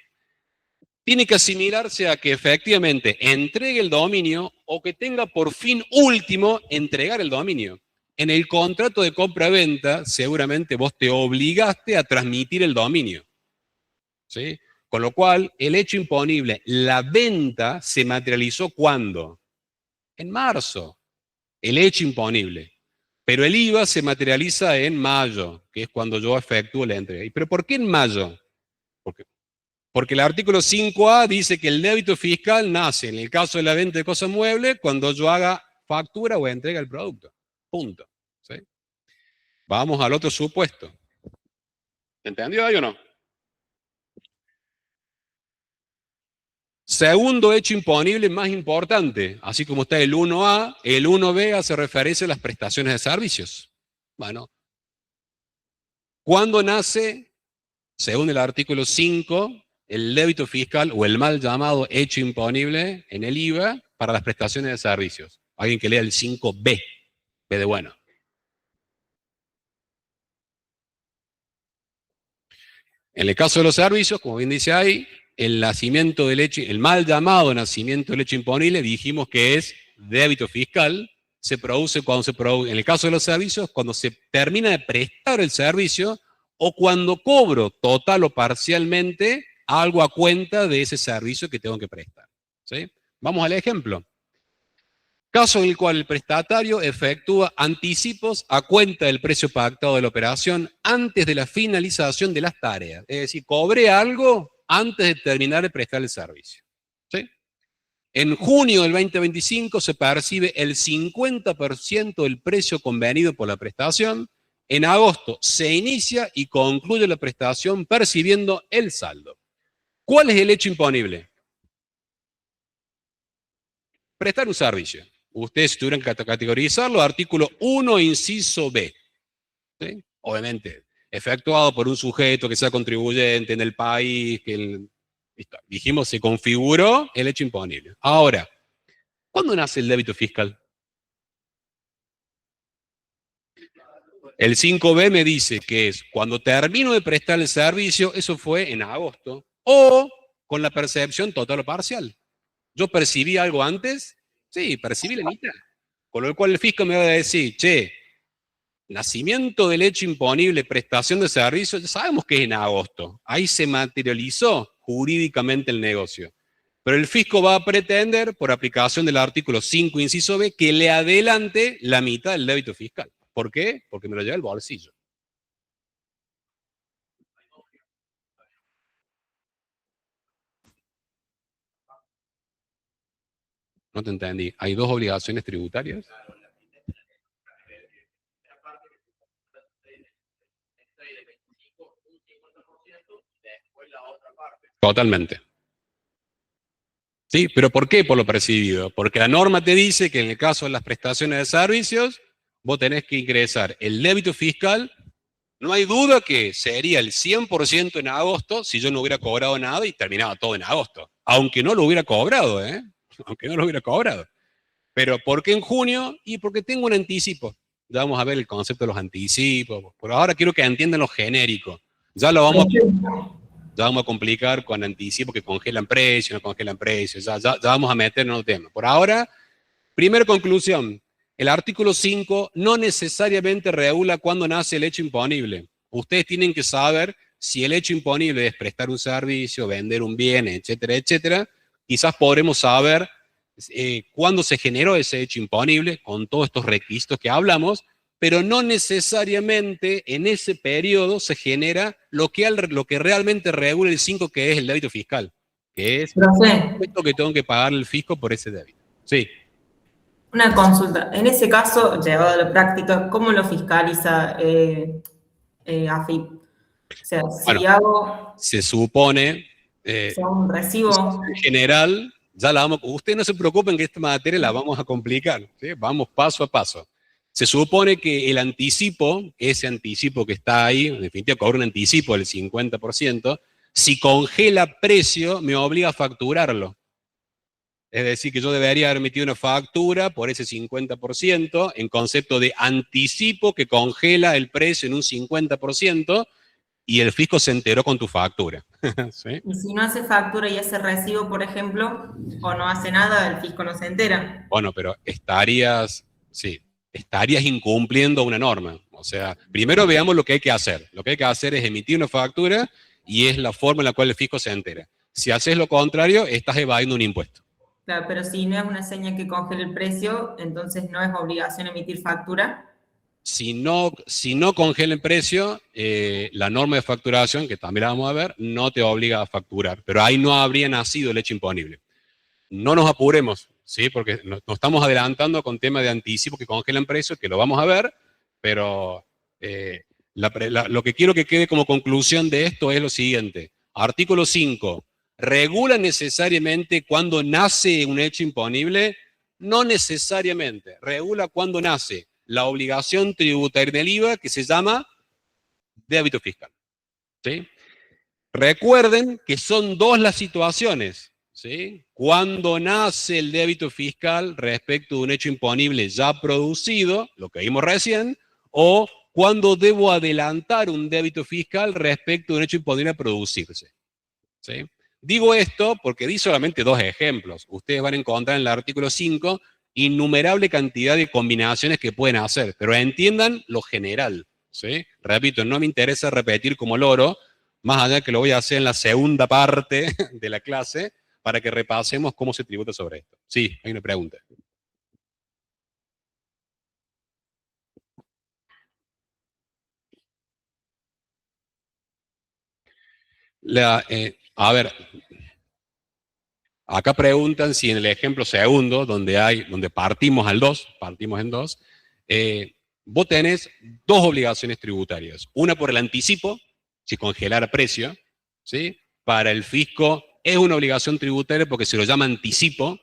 Tiene que asimilarse a que efectivamente entregue el dominio o que tenga por fin último entregar el dominio. En el contrato de compra-venta, seguramente vos te obligaste a transmitir el dominio. ¿Sí? Con lo cual, el hecho imponible, la venta, se materializó ¿cuándo? En marzo, el hecho imponible. Pero el IVA se materializa en mayo, que es cuando yo efectúo la entrega. ¿Pero por qué en mayo? Porque el artículo 5A dice que el débito fiscal nace, en el caso de la venta de cosas muebles, cuando yo haga factura o entrega el producto. Punto. ¿Sí? Vamos al otro supuesto. ¿Entendió ahí o no? Segundo hecho imponible más importante, así como está el 1A, el 1B hace referencia a las prestaciones de servicios. Bueno, ¿cuándo nace, según el artículo 5, el débito fiscal o el mal llamado hecho imponible en el IVA para las prestaciones de servicios? Alguien que lea el 5B, B de bueno. En el caso de los servicios, como bien dice ahí, el nacimiento del hecho, el mal llamado nacimiento del hecho imponible, dijimos que es débito fiscal, se produce cuando se produce, en el caso de los servicios, cuando se termina de prestar el servicio o cuando cobro total o parcialmente algo a cuenta de ese servicio que tengo que prestar. ¿Sí? Vamos al ejemplo. Caso en el cual el prestatario efectúa anticipos a cuenta del precio pactado de la operación antes de la finalización de las tareas. Es decir, cobré algo antes de terminar de prestar el servicio. ¿Sí? En junio del 2025 se percibe el 50% del precio convenido por la prestación. En agosto se inicia y concluye la prestación percibiendo el saldo. ¿Cuál es el hecho imponible? Prestar un servicio. Ustedes tuvieran que categorizarlo, artículo 1, inciso B. ¿Sí? Obviamente, efectuado por un sujeto que sea contribuyente en el país, dijimos, se configuró el hecho imponible. Ahora, ¿cuándo nace el débito fiscal? El 5B me dice que es cuando termino de prestar el servicio, eso fue en agosto, o con la percepción total o parcial. ¿Yo percibí algo antes? Sí, percibí la mitad. Con lo cual el fisco me va a decir, che, nacimiento del hecho imponible, prestación de servicio, ya sabemos que es en agosto. Ahí se materializó jurídicamente el negocio. Pero el fisco va a pretender, por aplicación del artículo 5, inciso B, que le adelante la mitad del débito fiscal. ¿Por qué? Porque me lo lleva al bolsillo. No te entendí. ¿Hay dos obligaciones tributarias? Totalmente. Sí, pero ¿por qué por lo percibido? Porque la norma te dice que en el caso de las prestaciones de servicios, vos tenés que ingresar el débito fiscal. No hay duda que sería el 100% en agosto si yo no hubiera cobrado nada y terminaba todo en agosto. Aunque no lo hubiera cobrado, ¿eh? Aunque no lo hubiera cobrado. Pero ¿por qué en junio? Y porque tengo un anticipo. Ya vamos a ver el concepto de los anticipos. Por ahora quiero que entiendan lo genérico. Ya lo vamos a complicar con anticipos que congelan precios, no congelan precios. Ya vamos a meternos en el tema. Por ahora, primera conclusión. El artículo 5 no necesariamente regula cuándo nace el hecho imponible. Ustedes tienen que saber si el hecho imponible es prestar un servicio, vender un bien, etcétera, etcétera. Quizás podremos saber cuándo se generó ese hecho imponible con todos estos requisitos que hablamos, pero no necesariamente en ese periodo se genera lo que realmente regula el 5, que es el débito fiscal, que es esto que tengo que pagar el fisco por ese débito. Sí. Una consulta. En ese caso, llevado a la práctica, ¿cómo lo fiscaliza AFIP? O sea, si Bueno, hago se supone, un recibo. en general, ya la vamos, ustedes no se preocupen que esta materia la vamos a complicar, ¿sí? Vamos paso a paso. Se supone que el anticipo, ese anticipo que está ahí, en definitiva cobra un anticipo del 50%, si congela precio, me obliga a facturarlo. Es decir, que yo debería haber emitido una factura por ese 50% en concepto de anticipo que congela el precio en un 50% y el fisco se enteró con tu factura. ¿Sí? Y si no hace factura y hace recibo, por ejemplo, o no hace nada, el fisco no se entera. Bueno, pero estarías incumpliendo una norma. O sea, primero veamos lo que hay que hacer. Lo que hay que hacer es emitir una factura y es la forma en la cual el fisco se entera. Si haces lo contrario, estás evadiendo un impuesto. Claro, pero si no es una seña que congele el precio, entonces no es obligación emitir factura. Si no congela el precio, la norma de facturación, que también la vamos a ver, no te obliga a facturar. Pero ahí no habría nacido el hecho imponible. No nos apuremos, ¿sí? Porque nos estamos adelantando con temas de anticipo que congelan precios, que lo vamos a ver, pero lo que quiero que quede como conclusión de esto es lo siguiente. Artículo 5. ¿Regula necesariamente cuando nace un hecho imponible? No necesariamente. Regula cuando nace la obligación tributaria del IVA, que se llama débito fiscal. ¿Sí? Recuerden que son dos las situaciones. ¿Sí? Cuando nace el débito fiscal respecto de un hecho imponible ya producido, lo que vimos recién, o cuando debo adelantar un débito fiscal respecto de un hecho imponible a producirse. ¿Sí? Digo esto porque di solamente dos ejemplos. Ustedes van a encontrar en el artículo 5 innumerable cantidad de combinaciones que pueden hacer, pero entiendan lo general. ¿Sí? Repito, no me interesa repetir como loro, más allá que lo voy a hacer en la segunda parte de la clase, para que repasemos cómo se tributa sobre esto. Sí, hay una pregunta. A ver, acá preguntan si en el ejemplo segundo, donde partimos en dos, vos tenés dos obligaciones tributarias. Una por el anticipo, si congelara precio, ¿sí? Para el fisco es una obligación tributaria porque se lo llama anticipo,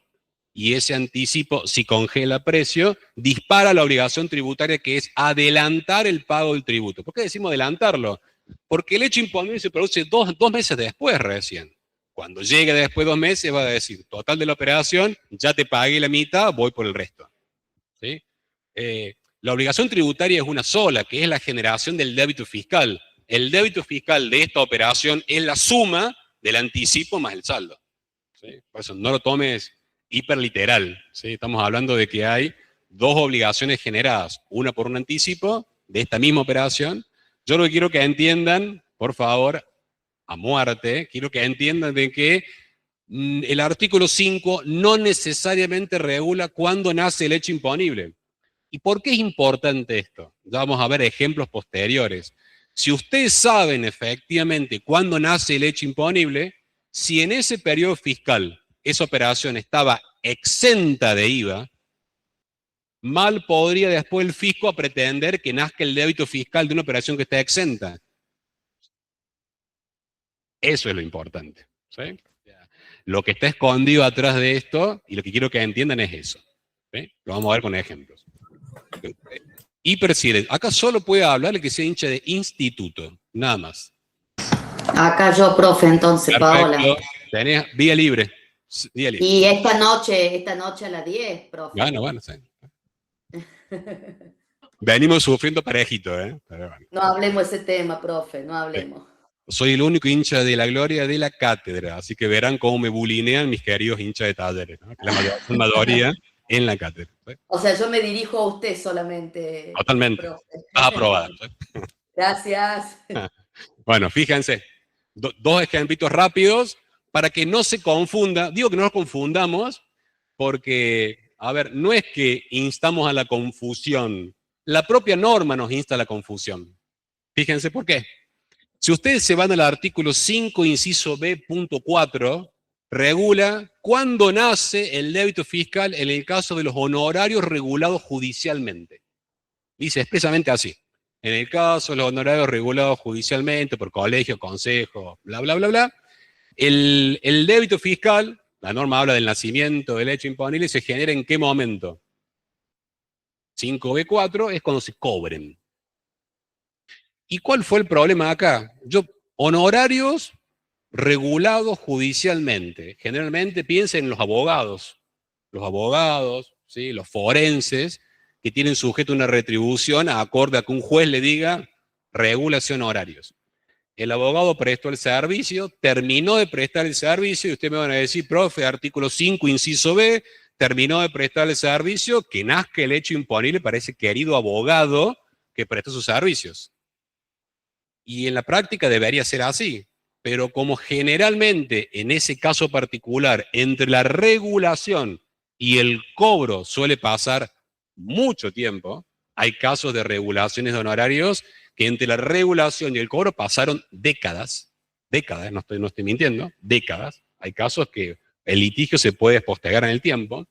y ese anticipo, si congela precio, dispara la obligación tributaria que es adelantar el pago del tributo. ¿Por qué decimos adelantarlo? Porque el hecho imponible se produce dos meses después recién. Cuando llegue después de 2 meses va a decir, total de la operación, ya te pagué la mitad, voy por el resto. ¿Sí? La obligación tributaria es una sola, que es la generación del débito fiscal. El débito fiscal de esta operación es la suma del anticipo más el saldo. ¿Sí? Por eso no lo tomes hiperliteral. ¿Sí? Estamos hablando de que hay dos obligaciones generadas, una por un anticipo de esta misma operación. Yo lo que quiero que entiendan, por favor, a muerte, quiero que entiendan de que el artículo 5 no necesariamente regula cuándo nace el hecho imponible. ¿Y por qué es importante esto? Ya vamos a ver ejemplos posteriores. Si ustedes saben efectivamente cuándo nace el hecho imponible, si en ese periodo fiscal esa operación estaba exenta de IVA, mal podría después el fisco pretender que nazca el débito fiscal de una operación que esté exenta. Eso es lo importante. ¿Sí? Lo que está escondido atrás de esto, y lo que quiero que entiendan es eso. ¿Sí? Lo vamos a ver con ejemplos. Hipercides. Acá solo puede hablar el que sea hincha de instituto, nada más. Acá yo, profe, entonces, Perfecto. Paola. Tenés vía libre. Vía libre. Y esta noche a las 10, profe. Bueno, sí. Venimos sufriendo parejito, ¿eh? Pero bueno. No hablemos de ese tema, profe, no hablemos. Soy el único hincha de la gloria de la cátedra, así que verán cómo me bulinean mis queridos hinchas de talleres, ¿no? La mayoría en la cátedra. ¿Sí? O sea, yo me dirijo a usted solamente. Totalmente. Profe. Está aprobado. ¿Sí? Gracias. Bueno, fíjense, dos ejemplitos rápidos para que no se confunda. Digo que no nos confundamos porque, a ver, no es que instamos a la confusión. La propia norma nos insta a la confusión. Fíjense por qué. Si ustedes se van al artículo 5, inciso B.4, regula cuándo nace el débito fiscal en el caso de los honorarios regulados judicialmente. Dice expresamente así. En el caso de los honorarios regulados judicialmente por colegio, consejo, bla, bla, bla, bla, el débito fiscal, la norma habla del nacimiento del hecho imponible, se genera ¿en qué momento? 5B4 es cuando se cobren. ¿Y cuál fue el problema acá? Honorarios regulados judicialmente. Generalmente piensen en los abogados, ¿sí? Los forenses, que tienen sujeto una retribución acorde a que un juez le diga regulación horarios. El abogado prestó el servicio, terminó de prestar el servicio, y ustedes me van a decir, profe, artículo 5, inciso B, terminó de prestar el servicio, que nazca el hecho imponible para ese querido abogado que prestó sus servicios. Y en la práctica debería ser así, pero como generalmente en ese caso particular, entre la regulación y el cobro suele pasar mucho tiempo, hay casos de regulaciones de honorarios que entre la regulación y el cobro pasaron décadas, no estoy mintiendo, décadas. Hay casos que el litigio se puede postergar en el tiempo.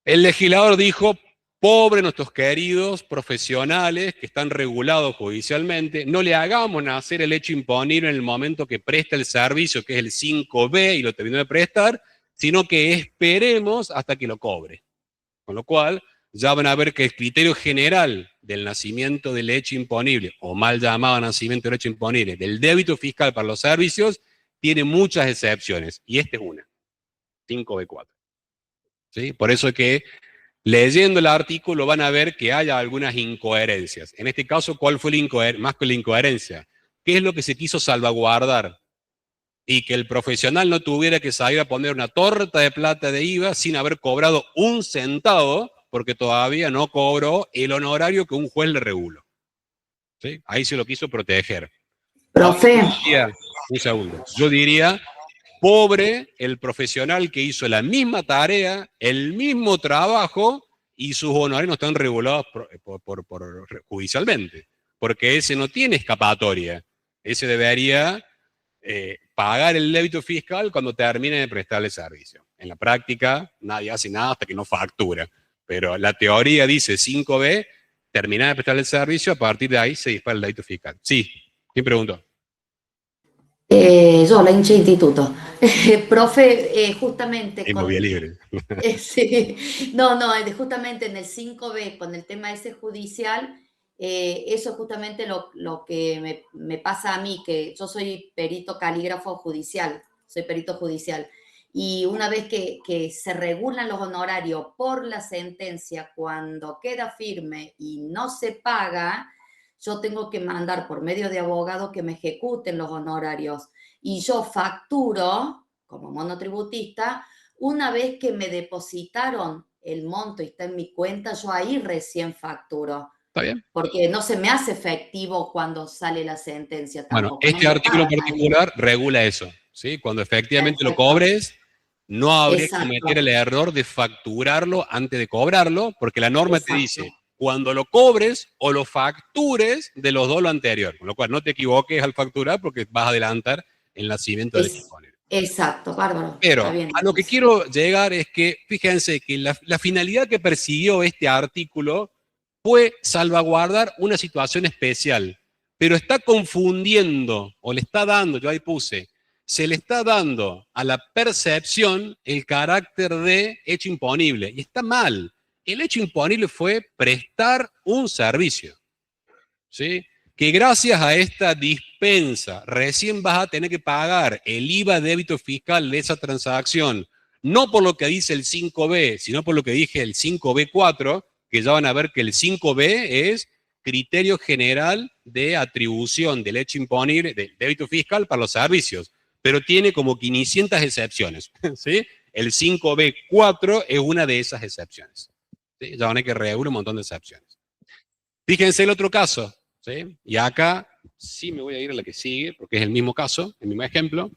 El legislador dijo, pobre nuestros queridos profesionales que están regulados judicialmente, no le hagamos nacer el hecho imponible en el momento que presta el servicio, que es el 5B y lo terminó de prestar, sino que esperemos hasta que lo cobre. Con lo cual, ya van a ver que el criterio general del nacimiento del hecho imponible, o mal llamado nacimiento del hecho imponible, del débito fiscal para los servicios, tiene muchas excepciones, y esta es una, 5B4. ¿Sí? Por eso es que leyendo el artículo van a ver que hay algunas incoherencias. En este caso, ¿cuál fue más que la incoherencia? ¿Qué es lo que se quiso salvaguardar? Y que el profesional no tuviera que salir a poner una torta de plata de IVA sin haber cobrado un centavo, porque todavía no cobró el honorario que un juez le reguló. ¿Sí? Ahí se lo quiso proteger. Profe. Un segundo. Yo diría, pobre el profesional que hizo la misma tarea, el mismo trabajo, y sus honorarios no están regulados judicialmente. Porque ese no tiene escapatoria. Ese debería pagar el débito fiscal cuando termine de prestarle servicio. En la práctica, nadie hace nada hasta que no factura. Pero la teoría dice 5B, terminar de prestarle el servicio, a partir de ahí se dispara el débito fiscal. Sí, ¿quién preguntó? Yo, la hincha instituto. Profe, justamente con... Inmobiliario libre. Sí, no, justamente en el 5B, con el tema ese judicial, eso es justamente lo que me pasa a mí, que yo soy perito calígrafo judicial, soy perito judicial, y una vez que se regulan los honorarios por la sentencia, cuando queda firme y no se paga, yo tengo que mandar por medio de abogado que me ejecuten los honorarios, y yo facturo, como monotributista, una vez que me depositaron el monto y está en mi cuenta, yo ahí recién facturo. ¿Está bien? Porque no se me hace efectivo cuando sale la sentencia tampoco. Bueno, este no artículo en particular regula eso, ¿sí? Cuando efectivamente Perfecto. lo cobres, no habría Exacto. que cometer el error de facturarlo antes de cobrarlo, porque la norma Exacto. te dice, cuando lo cobres o lo factures, de los dos lo anterior. Con lo cual, no te equivoques al facturar porque vas a adelantar el nacimiento del disponible. Exacto, bárbaro. Pero Está bien. a lo que quiero llegar es que, fíjense que la finalidad que persiguió este artículo fue salvaguardar una situación especial, pero está confundiendo, o le está dando, yo ahí puse, se le está dando a la percepción el carácter de hecho imponible, y está mal. El hecho imponible fue prestar un servicio, ¿sí? Que gracias a esta dispensa recién vas a tener que pagar el IVA débito fiscal de esa transacción, no por lo que dice el 5B, sino por lo que dije el 5B4, que ya van a ver que el 5B es criterio general de atribución del hecho imponible, del débito fiscal para los servicios, pero tiene como 500 excepciones, ¿sí? El 5B4 es una de esas excepciones, ¿sí? Ya van a ver que regula un montón de excepciones. Fíjense el otro caso, ¿sí? Y acá sí me voy a ir a la que sigue, porque es el mismo caso, el mismo ejemplo.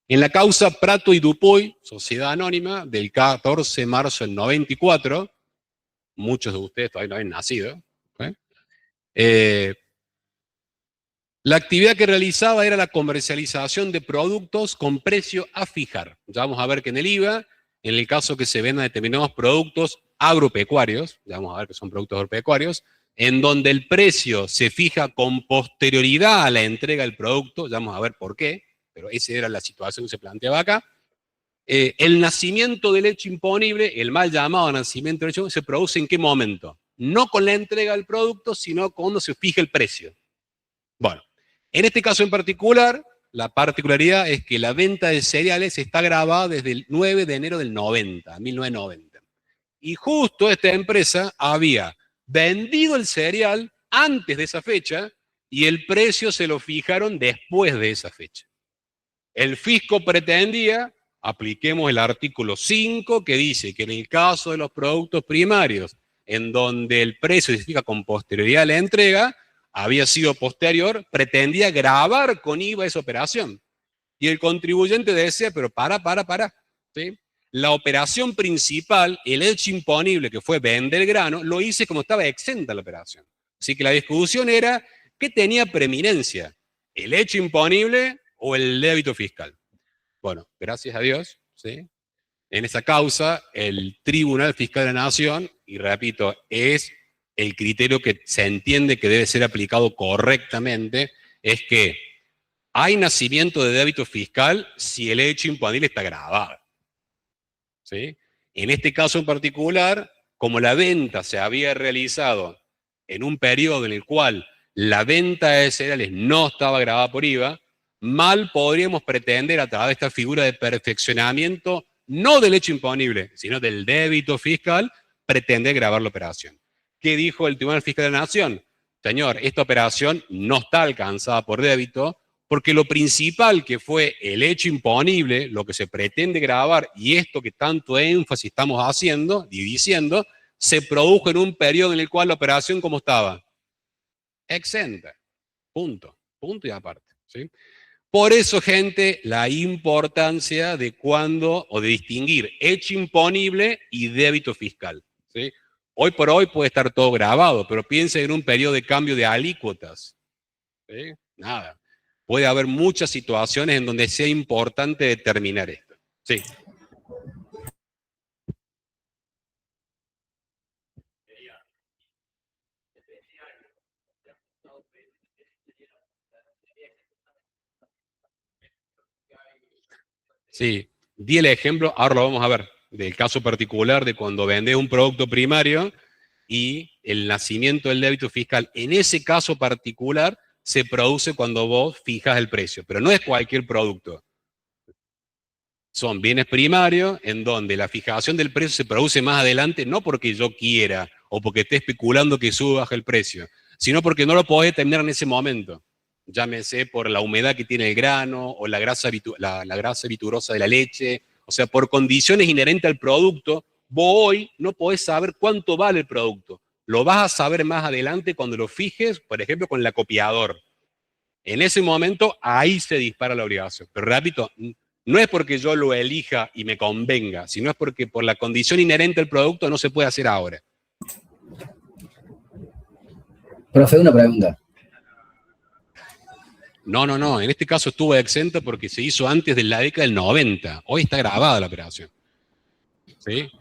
En la causa Prato y Dupuy, sociedad anónima, del 14 de marzo del 94, muchos de ustedes todavía no habían nacido, la actividad que realizaba era la comercialización de productos con precio a fijar. Ya vamos a ver que en el IVA, en el caso que se vendan determinados productos agropecuarios, ya vamos a ver que son productos agropecuarios, en donde el precio se fija con posterioridad a la entrega del producto, ya vamos a ver por qué, pero esa era la situación que se planteaba acá. El nacimiento del hecho imponible, el mal llamado nacimiento del hecho, se produce ¿en qué momento? No con la entrega del producto, sino cuando se fija el precio. Bueno, en este caso en particular, la particularidad es que la venta de cereales está grabada desde el 9 de enero del 90, 1990. Y justo esta empresa había vendido el cereal antes de esa fecha y el precio se lo fijaron después de esa fecha. El fisco pretendía, apliquemos el artículo 5, que dice que en el caso de los productos primarios, en donde el precio se fija con posterioridad a la entrega, había sido posterior, pretendía gravar con IVA esa operación. Y el contribuyente decía, pero para, ¿sí? La operación principal, el hecho imponible que fue vender grano, lo hice como estaba exenta la operación. Así que la discusión era, ¿qué tenía preeminencia? ¿El hecho imponible o el débito fiscal? Bueno, gracias a Dios, ¿sí? En esa causa, el Tribunal Fiscal de la Nación, y repito, es el criterio que se entiende que debe ser aplicado correctamente, es que hay nacimiento de débito fiscal si el hecho imponible está grabado, ¿sí? En este caso en particular, como la venta se había realizado en un periodo en el cual la venta de cereales no estaba grabada por IVA, mal podríamos pretender a través de esta figura de perfeccionamiento, no del hecho imponible, sino del débito fiscal, pretender grabar la operación. ¿Qué dijo el Tribunal Fiscal de la Nación? Señor, esta operación no está alcanzada por débito, porque lo principal que fue el hecho imponible, lo que se pretende grabar, y esto que tanto énfasis estamos haciendo y diciendo, se produjo en un periodo en el cual la operación, ¿cómo estaba? Exenta. Punto. Punto y aparte. ¿Sí? Por eso, gente, la importancia de cuándo, o de distinguir hecho imponible y débito fiscal. ¿Sí? Hoy por hoy puede estar todo grabado, pero piensen en un periodo de cambio de alícuotas. ¿Sí? Nada. puede haber muchas situaciones en donde sea importante determinar esto. Sí. Sí, di el ejemplo, ahora lo vamos a ver, del caso particular de cuando vendes un producto primario y el nacimiento del débito fiscal. En ese caso particular se produce cuando vos fijas el precio, pero no es cualquier producto. Son bienes primarios en donde la fijación del precio se produce más adelante, no porque yo quiera o porque esté especulando que sube o baja el precio, sino porque no lo podés determinar en ese momento. Llámese por la humedad que tiene el grano o la grasa viturosa de la leche. O sea, por condiciones inherentes al producto, vos hoy no podés saber cuánto vale el producto. Lo vas a saber más adelante cuando lo fijes, por ejemplo, con el acopiador. En ese momento, ahí se dispara la obligación. Pero repito, no es porque yo lo elija y me convenga, sino es porque por la condición inherente al producto no se puede hacer ahora. Profe, una pregunta. No, en este caso estuvo exento porque se hizo antes de la década del 90. Hoy está grabada la operación. ¿Sí?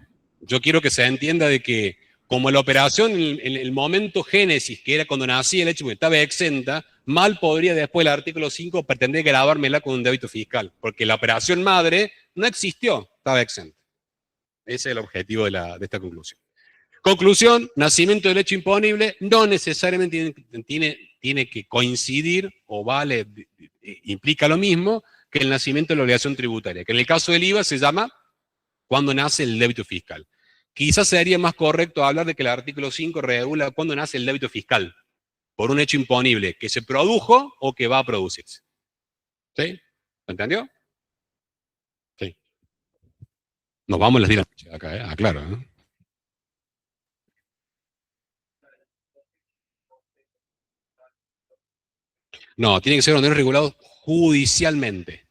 Yo quiero que se entienda de que como la operación en el momento génesis, que era cuando nací el hecho porque estaba exenta, mal podría después el artículo 5 pretender grabármela con un débito fiscal, porque la operación madre no existió, estaba exenta. Ese es el objetivo de esta conclusión. Conclusión, nacimiento del hecho imponible no necesariamente tiene que coincidir o implica lo mismo que el nacimiento de la obligación tributaria, que en el caso del IVA se llama cuando nace el débito fiscal. Quizás sería más correcto hablar de que el artículo 5 regula cuándo nace el débito fiscal, por un hecho imponible que se produjo o que va a producirse. ¿Sí? ¿Lo entendió? Sí. Nos vamos a las 10 de la noche acá, ¿eh? Aclaro, ¿eh? No, tiene que ser honorarios regulados judicialmente.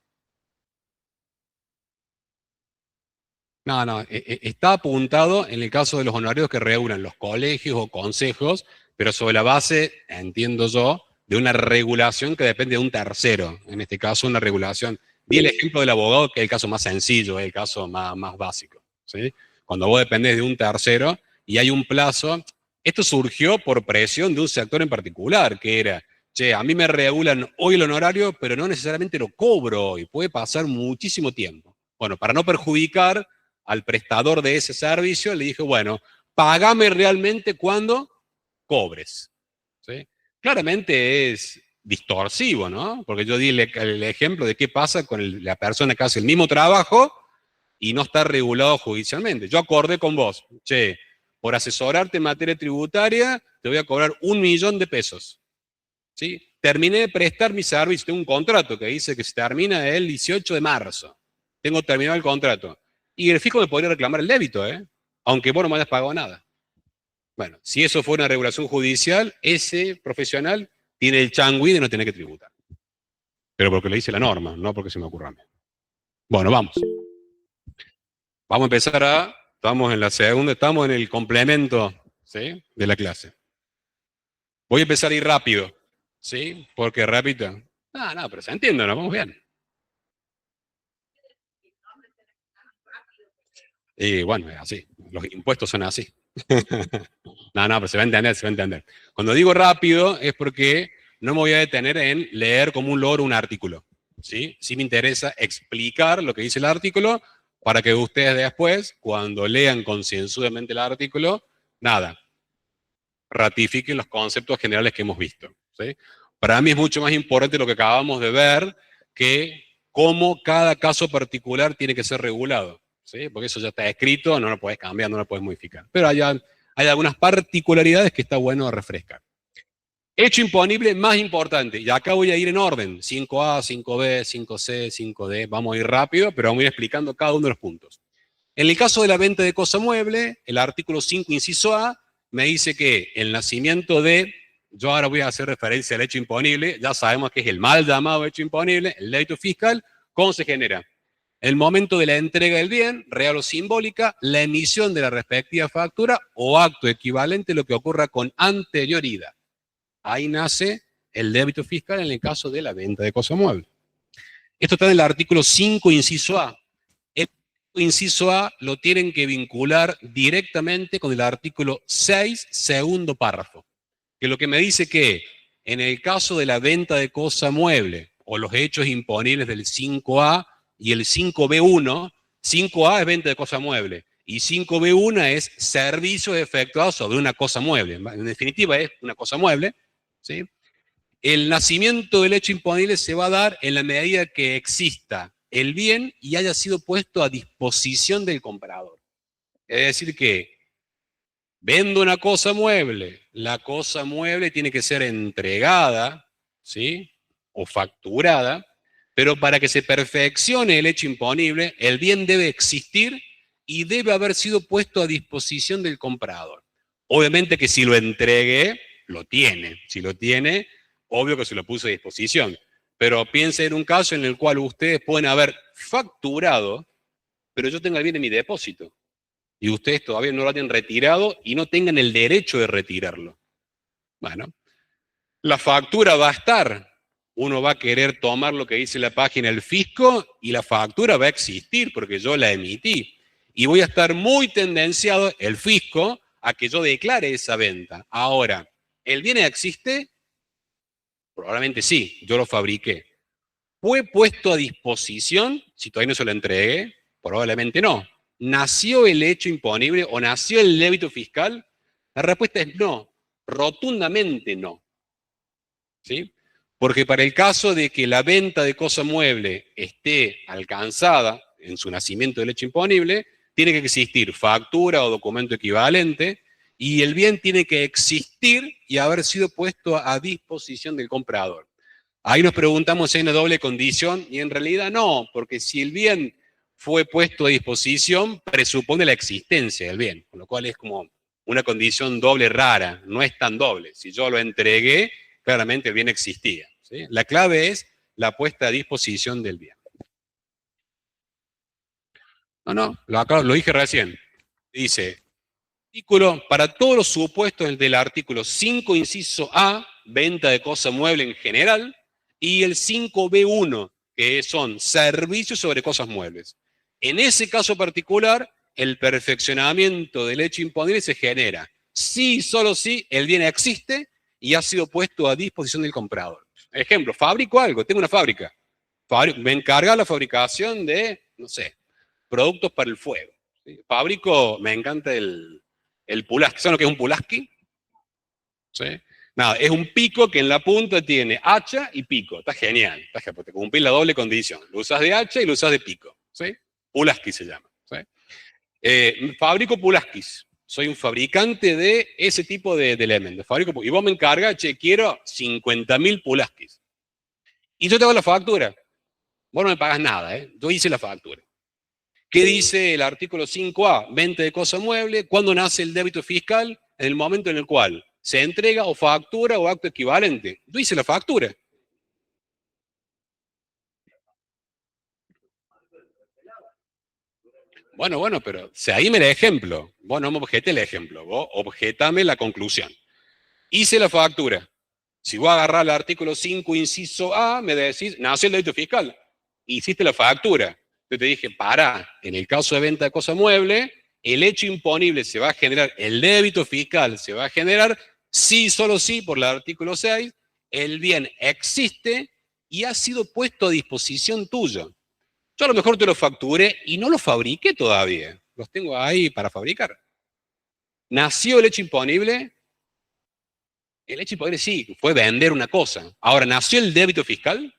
No, está apuntado en el caso de los honorarios que regulan los colegios o consejos, pero sobre la base, entiendo yo, de una regulación que depende de un tercero. En este caso, una regulación. Vi el ejemplo del abogado, que es el caso más sencillo, es el caso más básico. ¿Sí? Cuando vos dependés de un tercero y hay un plazo, esto surgió por presión de un sector en particular, que era, che, a mí me regulan hoy el honorario, pero no necesariamente lo cobro hoy, puede pasar muchísimo tiempo. Bueno, para no perjudicar al prestador de ese servicio, le dije, bueno, págame realmente cuando cobres. ¿Sí? Claramente es distorsivo, ¿no? Porque yo di el ejemplo de qué pasa con la persona que hace el mismo trabajo y no está regulado judicialmente. Yo acordé con vos, che, por asesorarte en materia tributaria, te voy a cobrar 1 millón de pesos. ¿Sí? Terminé de prestar mi servicio, tengo un contrato que dice que se termina el 18 de marzo. Tengo terminado el contrato. Y el fisco me podría reclamar el débito, aunque vos no me hayas pagado nada. Bueno, si eso fuera una regulación judicial, ese profesional tiene el changüí de no tener que tributar. Pero porque le dice la norma, no porque se me ocurra a mí. Bueno, vamos. Vamos a empezar estamos en la segunda, estamos en el complemento, ¿sí?, de la clase. Voy a empezar a ir rápido, ¿sí? Porque repito, no, pero se entiende, ¿no? Vamos bien. Y bueno, es así. Los impuestos son así. No, pero se va a entender, se va a entender. Cuando digo rápido es porque no me voy a detener en leer como un loro un artículo. ¿Sí? Sí me interesa explicar lo que dice el artículo para que ustedes después, cuando lean concienzudamente el artículo, ratifiquen los conceptos generales que hemos visto. ¿Sí? Para mí es mucho más importante lo que acabamos de ver que cómo cada caso particular tiene que ser regulado. ¿Sí? Porque eso ya está escrito, no lo puedes cambiar, no lo puedes modificar. Pero hay algunas particularidades que está bueno refrescar. Hecho imponible más importante, y acá voy a ir en orden, 5A, 5B, 5C, 5D, vamos a ir rápido, pero vamos a ir explicando cada uno de los puntos. En el caso de la venta de cosa mueble, el artículo 5, inciso A, me dice que el nacimiento yo ahora voy a hacer referencia al hecho imponible, ya sabemos que es el mal llamado hecho imponible, el débito fiscal, ¿cómo se genera? El momento de la entrega del bien, real o simbólica, la emisión de la respectiva factura o acto equivalente a lo que ocurra con anterioridad. Ahí nace el débito fiscal en el caso de la venta de cosa mueble. Esto está en el artículo 5, inciso A. El inciso A lo tienen que vincular directamente con el artículo 6, segundo párrafo, que lo que me dice que en el caso de la venta de cosa mueble o los hechos imponibles del 5A y el 5B1, 5A es venta de cosa mueble y 5B1 es servicios efectuados sobre una cosa mueble. En definitiva es una cosa mueble, ¿sí? El nacimiento del hecho imponible se va a dar en la medida que exista el bien y haya sido puesto a disposición del comprador. Es decir que vendo una cosa mueble, la cosa mueble tiene que ser entregada, ¿sí? O facturada, pero para que se perfeccione el hecho imponible, el bien debe existir y debe haber sido puesto a disposición del comprador. Obviamente que si lo entregué, lo tiene. Si lo tiene, obvio que se lo puso a disposición. Pero piensen en un caso en el cual ustedes pueden haber facturado, pero yo tengo el bien en mi depósito. Y ustedes todavía no lo hayan retirado y no tengan el derecho de retirarlo. Bueno, la factura va a estar. Uno va a querer tomar lo que dice la página del fisco y la factura va a existir porque yo la emití. Y voy a estar muy tendenciado, el fisco, a que yo declare esa venta. Ahora, ¿el bien existe? Probablemente sí, yo lo fabriqué. ¿Fue puesto a disposición si todavía no se lo entregué? Probablemente no. ¿Nació el hecho imponible o nació el débito fiscal? La respuesta es no, rotundamente no. ¿Sí? Porque para el caso de que la venta de cosa mueble esté alcanzada en su nacimiento del hecho imponible, tiene que existir factura o documento equivalente y el bien tiene que existir y haber sido puesto a disposición del comprador. Ahí nos preguntamos si hay una doble condición y en realidad no, porque si el bien fue puesto a disposición, presupone la existencia del bien, con lo cual es como una condición doble rara, no es tan doble. Si yo lo entregué, claramente el bien existía, ¿sí? La clave es la puesta a disposición del bien. No, lo dije recién. Dice, artículo, para todos los supuestos del artículo 5, inciso A, venta de cosa mueble en general, y el 5B1, que son servicios sobre cosas muebles. En ese caso particular, el perfeccionamiento del hecho imponible se genera si, solo si, el bien existe y ha sido puesto a disposición del comprador. Ejemplo, fabrico algo, tengo una fábrica. Me encarga la fabricación de, no sé, productos para el fuego. ¿Sí? Fabrico, me encanta el Pulaski. ¿Saben lo que es un Pulaski? ¿Sí? Nada, es un pico que en la punta tiene hacha y pico. Está genial. Está genial porque cumplís la doble condición. Lo usas de hacha y lo usas de pico. ¿Sí? Pulaski se llama. ¿Sí? Fabrico Pulaskis. Soy un fabricante de ese tipo de elementos. Fabrico, y vos me encargas, che, quiero 50.000 Pulaskis. Y yo te hago la factura. Vos no me pagas nada, ¿eh? Yo hice la factura. ¿Qué dice el artículo 5A? Venta de cosa mueble. ¿Cuándo nace el débito fiscal? En el momento en el cual se entrega o factura o acto equivalente. Yo hice la factura. Bueno, pero seguime el ejemplo. Vos no me objeté el ejemplo, vos objetame la conclusión. Hice la factura. Si vos agarrás el artículo 5, inciso A, me decís, nació el débito fiscal. Hiciste la factura. Yo te dije, en el caso de venta de cosa mueble, el hecho imponible se va a generar, el débito fiscal se va a generar, sí, solo sí, por el artículo 6, el bien existe y ha sido puesto a disposición tuya. Yo a lo mejor te lo facturé y no lo fabriqué todavía. Los tengo ahí para fabricar. ¿Nació el hecho imponible? El hecho imponible sí, fue vender una cosa. Ahora, ¿nació el débito fiscal?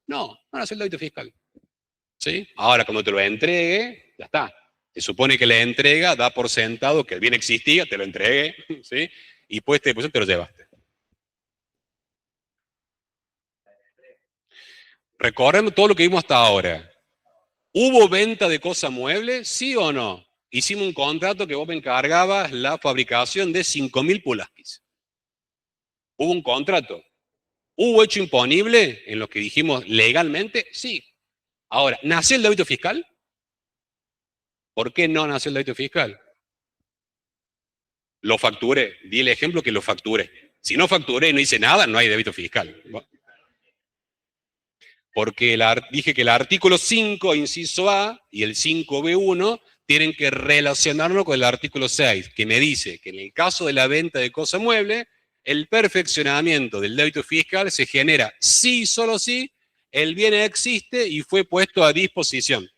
No nació el débito fiscal. ¿Sí? Ahora, cuando te lo entregue, ya está. Se supone que la entrega da por sentado que el bien existía, te lo entregué, ¿sí? Y pues te lo llevaste. Recorremos todo lo que vimos hasta ahora. ¿Hubo venta de cosa mueble? ¿Sí o no? Hicimos un contrato que vos me encargabas la fabricación de 5.000 Pulaskis. ¿Hubo un contrato? ¿Hubo hecho imponible en lo que dijimos legalmente? Sí. Ahora, ¿nació el débito fiscal? ¿Por qué no nació el débito fiscal? Lo facturé. Di el ejemplo que lo facturé. Si no facturé y no hice nada, no hay débito fiscal. Porque dije que el artículo 5, inciso A, y el 5B1 tienen que relacionarlo con el artículo 6, que me dice que en el caso de la venta de cosa mueble, el perfeccionamiento del débito fiscal se genera sí y solo si el bien existe y fue puesto a disposición.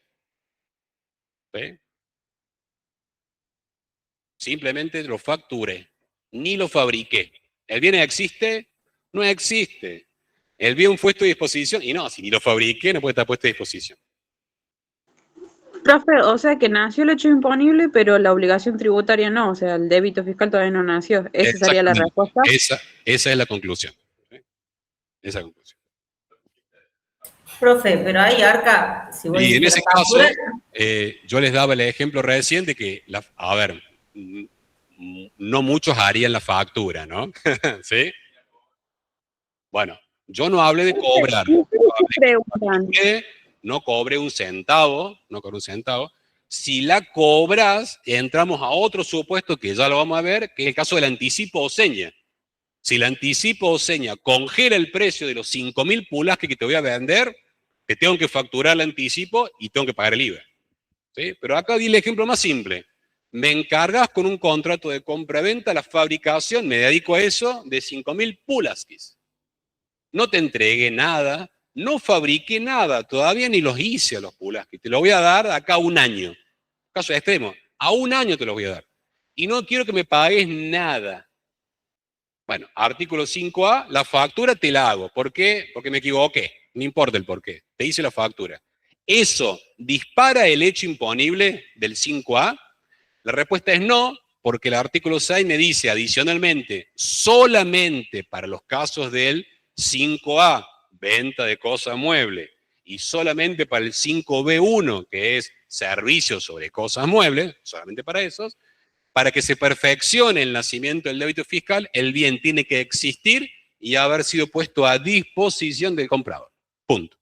¿Sí? Simplemente lo facturé, ni lo fabriqué. ¿El bien existe? No existe. El bien fue puesto a disposición, y no, si ni lo fabriqué, no puede estar puesto a disposición. Profe, o sea que nació el hecho imponible, pero la obligación tributaria no, o sea, el débito fiscal todavía no nació. ¿Esa sería la respuesta? Esa es la conclusión. ¿Sí? Esa es la conclusión. Profe, pero ahí Arca, si vos Y en decís ese la factura, caso, yo les daba el ejemplo recién de que, a ver, no muchos harían la factura, ¿no? ¿Sí? Bueno, yo no hablé de cobrar. No cobré un centavo, no cobré un centavo. Si la cobras, entramos a otro supuesto que ya lo vamos a ver, que es el caso del anticipo o seña. Si el anticipo o seña congela el precio de los 5.000 pulasques que te voy a vender, te tengo que facturar el anticipo y tengo que pagar el IVA. ¿Sí? Pero acá di el ejemplo más simple. Me encargas con un contrato de compra-venta la fabricación, me dedico a eso, de 5.000 pulasques. No te entregué nada, no fabriqué nada, todavía ni los hice a los pulasques. Te lo voy a dar acá a un año. Caso extremo, a un año te los voy a dar. Y no quiero que me pagues nada. Bueno, artículo 5A, la factura te la hago. ¿Por qué? Porque me equivoqué. No importa el por qué. Te hice la factura. ¿Eso dispara el hecho imponible del 5A? La respuesta es no, porque el artículo 6 me dice adicionalmente, solamente para los casos del 5A, venta de cosa mueble, y solamente para el 5B1, que es servicios sobre cosas muebles, solamente para esos, para que se perfeccione el nacimiento del débito fiscal, el bien tiene que existir y haber sido puesto a disposición del comprador. Punto.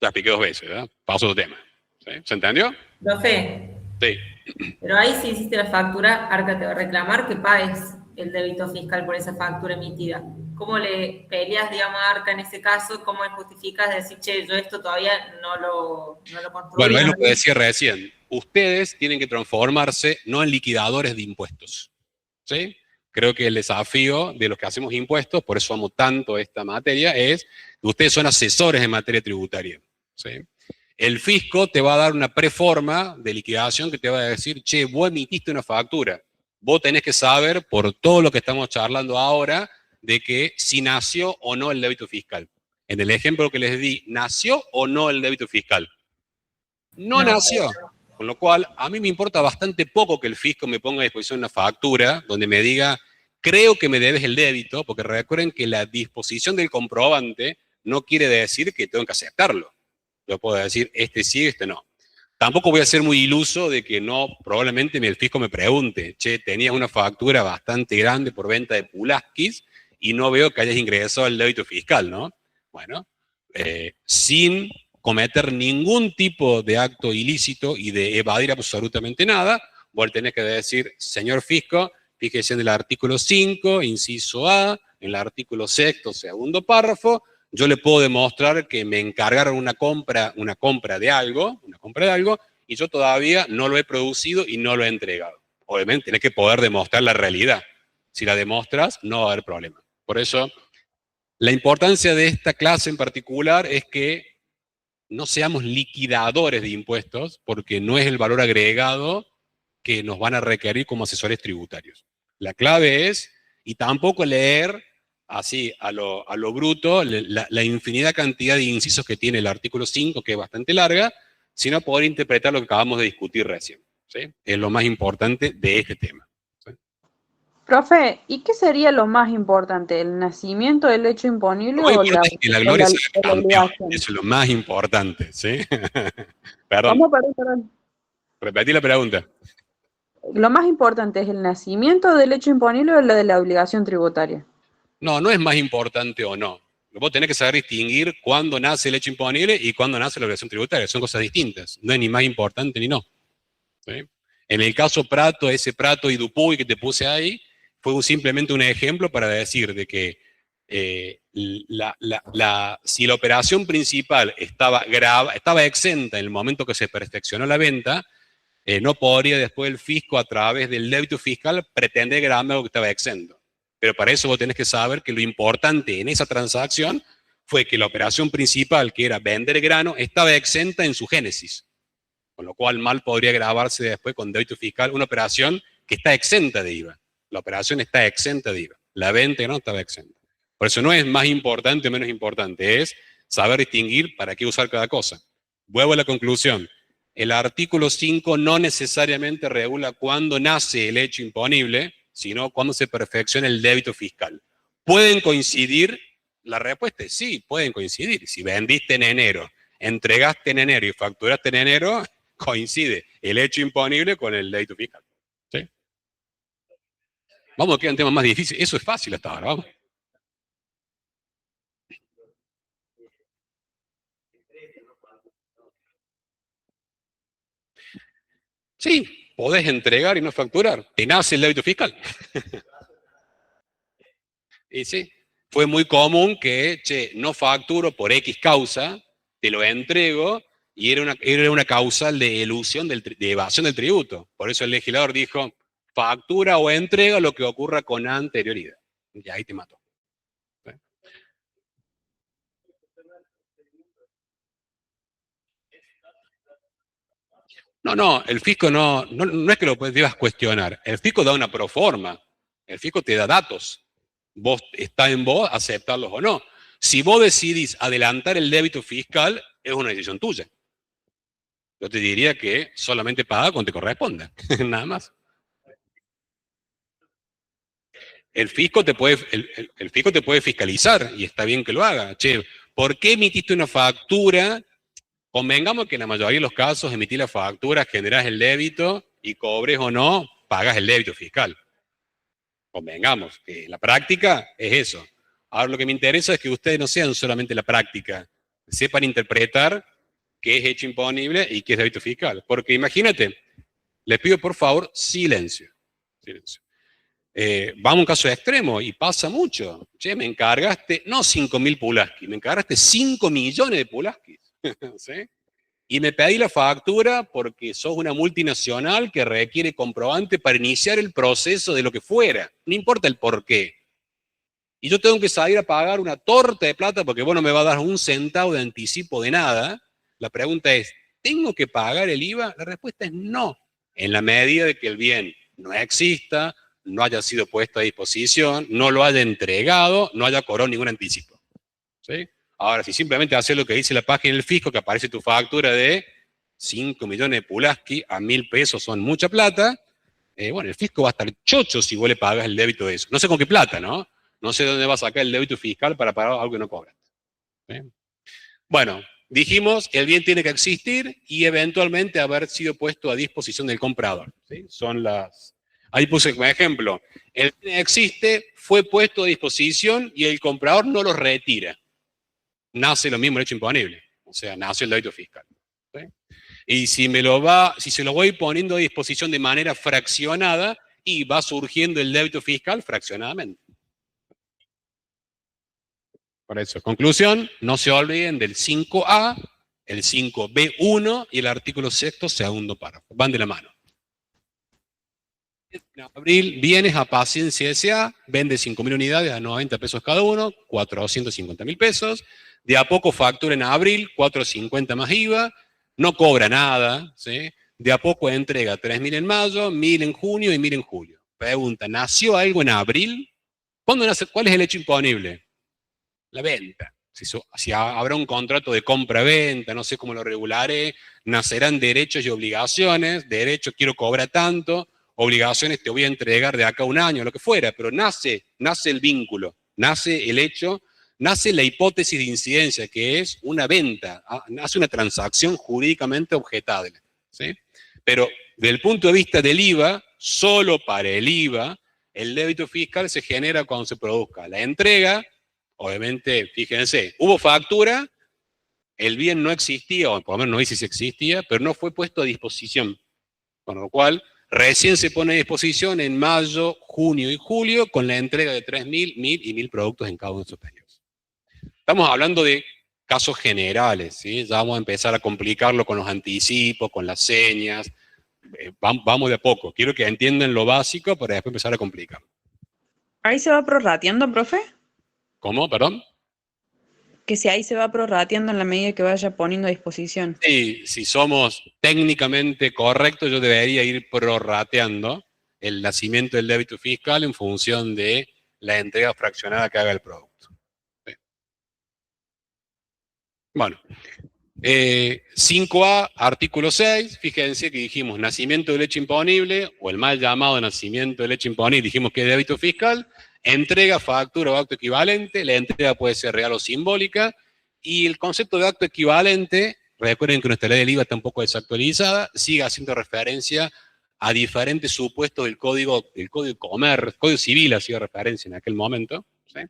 La expliqué 2 veces, ¿verdad? Paso a otro tema. ¿Sí? ¿Se entendió? profe, Sí. pero ahí si hiciste la factura, Arca te va a reclamar que pagues el débito fiscal por esa factura emitida. ¿Cómo le peleas, digamos, a Arca en ese caso? ¿Cómo justificas decir, che, yo esto todavía no lo construí? Bueno, es lo que decía recién. Ustedes tienen que transformarse no en liquidadores de impuestos. ¿Sí? Creo que el desafío de los que hacemos impuestos, por eso amo tanto esta materia, es que ustedes son asesores en materia tributaria. ¿Sí? El fisco te va a dar una preforma de liquidación que te va a decir, che, vos emitiste una factura. Vos tenés que saber, por todo lo que estamos charlando ahora, de que si nació o no el débito fiscal. En el ejemplo que les di, ¿nació o no el débito fiscal? No nació. Con lo cual, a mí me importa bastante poco que el fisco me ponga a disposición una factura donde me diga, creo que me debes el débito, porque recuerden que la disposición del comprobante no quiere decir que tengo que aceptarlo. Yo puedo decir, este sí, este no. Tampoco voy a ser muy iluso de que no, probablemente el fisco me pregunte, che, tenías una factura bastante grande por venta de pulaskis y no veo que hayas ingresado el débito fiscal, ¿no? Bueno, sin cometer ningún tipo de acto ilícito y de evadir absolutamente nada, vos tenés que decir, señor fisco, fíjese en el artículo 5, inciso A, en el artículo 6, segundo párrafo, yo le puedo demostrar que me encargaron una compra de algo, y yo todavía no lo he producido y no lo he entregado. Obviamente tenés que poder demostrar la realidad. Si la demostras, no va a haber problema. Por eso, la importancia de esta clase en particular es que no seamos liquidadores de impuestos, porque no es el valor agregado que nos van a requerir como asesores tributarios. La clave es, y tampoco leer así a lo bruto la infinidad cantidad de incisos que tiene el artículo 5, que es bastante larga, sino poder interpretar lo que acabamos de discutir recién. ¿Sí? Es lo más importante de este tema. ¿Sí? Profe, ¿y qué sería lo más importante? ¿El nacimiento del hecho imponible o la gloria sea la campeón? obligación? Eso es lo más importante, ¿sí? Perdón. ¿Cómo? Perdón. Repetí la pregunta. ¿Lo más importante es el nacimiento del hecho imponible o lo de la obligación tributaria? No es más importante o no. Vos tenés que saber distinguir cuándo nace el hecho imponible y cuándo nace la obligación tributaria. Son cosas distintas. No es ni más importante ni no. ¿Sí? En el caso Prato, ese Prato y Dupuy que te puse ahí, fue simplemente un ejemplo para decir de que si la operación principal estaba exenta en el momento que se perfeccionó la venta, no podría después el fisco, a través del débito fiscal, pretender grabar algo que estaba exento. Pero para eso vos tenés que saber que lo importante en esa transacción fue que la operación principal, que era vender grano, estaba exenta en su génesis. Con lo cual mal podría grabarse después con débito fiscal una operación que está exenta de IVA. La operación está exenta de IVA. La venta no estaba exenta. Por eso no es más importante o menos importante, es saber distinguir para qué usar cada cosa. Vuelvo a la conclusión. El artículo 5 no necesariamente regula cuándo nace el hecho imponible, sino cuándo se perfecciona el débito fiscal. ¿Pueden coincidir? La respuesta es sí, pueden coincidir. Si vendiste en enero, entregaste en enero y facturaste en enero, coincide el hecho imponible con el débito fiscal. ¿Sí? Vamos a quedar en temas más difíciles. Eso es fácil hasta ahora, vamos. Sí, podés entregar y no facturar. Te nace el débito fiscal. Y sí, fue muy común que, che, no facturo por X causa, te lo entrego, y era una causal de elusión, de evasión del tributo. Por eso el legislador dijo, factura o entrega lo que ocurra con anterioridad. Y ahí te mató. ¿Sí? No, el fisco no es que lo debas cuestionar. El fisco da una proforma. El fisco te da datos. Está en vos aceptarlos o no. Si vos decidís adelantar el débito fiscal, es una decisión tuya. Yo te diría que solamente paga cuando te corresponda, nada más. El fisco te puede fiscalizar, y está bien que lo haga. Che, ¿por qué emitiste una factura? Convengamos que en la mayoría de los casos emitís la factura, generás el débito, y cobres o no, pagas el débito fiscal. Convengamos que la práctica es eso. Ahora lo que me interesa es que ustedes no sean solamente la práctica, sepan interpretar qué es hecho imponible y qué es débito fiscal. Porque imagínate, les pido por favor silencio. Silencio. Vamos a un caso extremo y pasa mucho. Che, me encargaste, no 5.000 Pulaski, me encargaste 5 millones de Pulaski. ¿Sí? Y me pedí la factura porque sos una multinacional que requiere comprobante para iniciar el proceso de lo que fuera. No importa el por qué. Y yo tengo que salir a pagar una torta de plata porque vos no me vas a dar un centavo de anticipo de nada. La pregunta es, ¿tengo que pagar el IVA? La respuesta es no. En la medida de que el bien no exista, no haya sido puesto a disposición, no lo haya entregado, no haya cobrado ningún anticipo. ¿Sí? Ahora, si simplemente haces lo que dice la página del fisco, que aparece tu factura de 5 millones de Pulaski a 1.000 pesos, son mucha plata, bueno, el fisco va a estar chocho si vos le pagas el débito de eso. No sé con qué plata, ¿no? No sé dónde va a sacar el débito fiscal para pagar algo que no cobra. ¿Sí? Bueno, dijimos que el bien tiene que existir y eventualmente haber sido puesto a disposición del comprador. ¿Sí? Ahí puse como ejemplo, el bien existe, fue puesto a disposición y el comprador no lo retira. Nace lo mismo el hecho imponible, o sea, nace el débito fiscal. ¿Sí? Y si se lo voy poniendo a disposición de manera fraccionada, y va surgiendo el débito fiscal fraccionadamente. Por eso, conclusión, no se olviden del 5A, el 5B1 y el artículo 6º, segundo párrafo. Van de la mano. En abril, bienes a Paciencia S.A., vende 5.000 unidades a 90 pesos cada uno, 450.000 pesos. De a poco factura en abril, 450 más IVA, no cobra nada, ¿sí? De a poco entrega 3.000 en mayo, 1.000 en junio y 1.000 en julio. Pregunta, ¿nació algo en abril? ¿Cuándo nace? ¿Cuál es el hecho imponible? La venta. Si habrá un contrato de compra-venta, no sé cómo lo regularé, nacerán derechos y obligaciones, derechos quiero cobrar tanto, obligaciones te voy a entregar de acá a un año, lo que fuera, pero nace el vínculo, nace el hecho, nace la hipótesis de incidencia, que es una venta, nace una transacción jurídicamente objetable. ¿Sí? Pero desde el punto de vista del IVA, solo para el IVA, el débito fiscal se genera cuando se produzca la entrega. Obviamente, fíjense, hubo factura, el bien no existía, o por lo menos no dice si existía, pero no fue puesto a disposición. Con lo cual, recién se pone a disposición en mayo, junio y julio con la entrega de 3.000, 1.000 y 1.000 productos en cada uno de esos periodos. Estamos hablando de casos generales, ¿sí? Ya vamos a empezar a complicarlo con los anticipos, con las señas. Vamos de a poco. Quiero que entiendan lo básico para después empezar a complicar. ¿Ahí se va prorrateando, profe? ¿Cómo? ¿Perdón? Que si ahí se va prorrateando en la medida que vaya poniendo a disposición. Sí, si somos técnicamente correctos, yo debería ir prorrateando el nacimiento del débito fiscal en función de la entrega fraccionada que haga el producto. Sí. Bueno, 5A, artículo 6, fíjense que dijimos nacimiento de leche imponible, o el mal llamado nacimiento de leche imponible, dijimos que es débito fiscal, entrega, factura o acto equivalente, la entrega puede ser real o simbólica, y el concepto de acto equivalente, recuerden que nuestra ley del IVA está un poco desactualizada, sigue haciendo referencia a diferentes supuestos del Código Civil hacía referencia en aquel momento, ¿sí?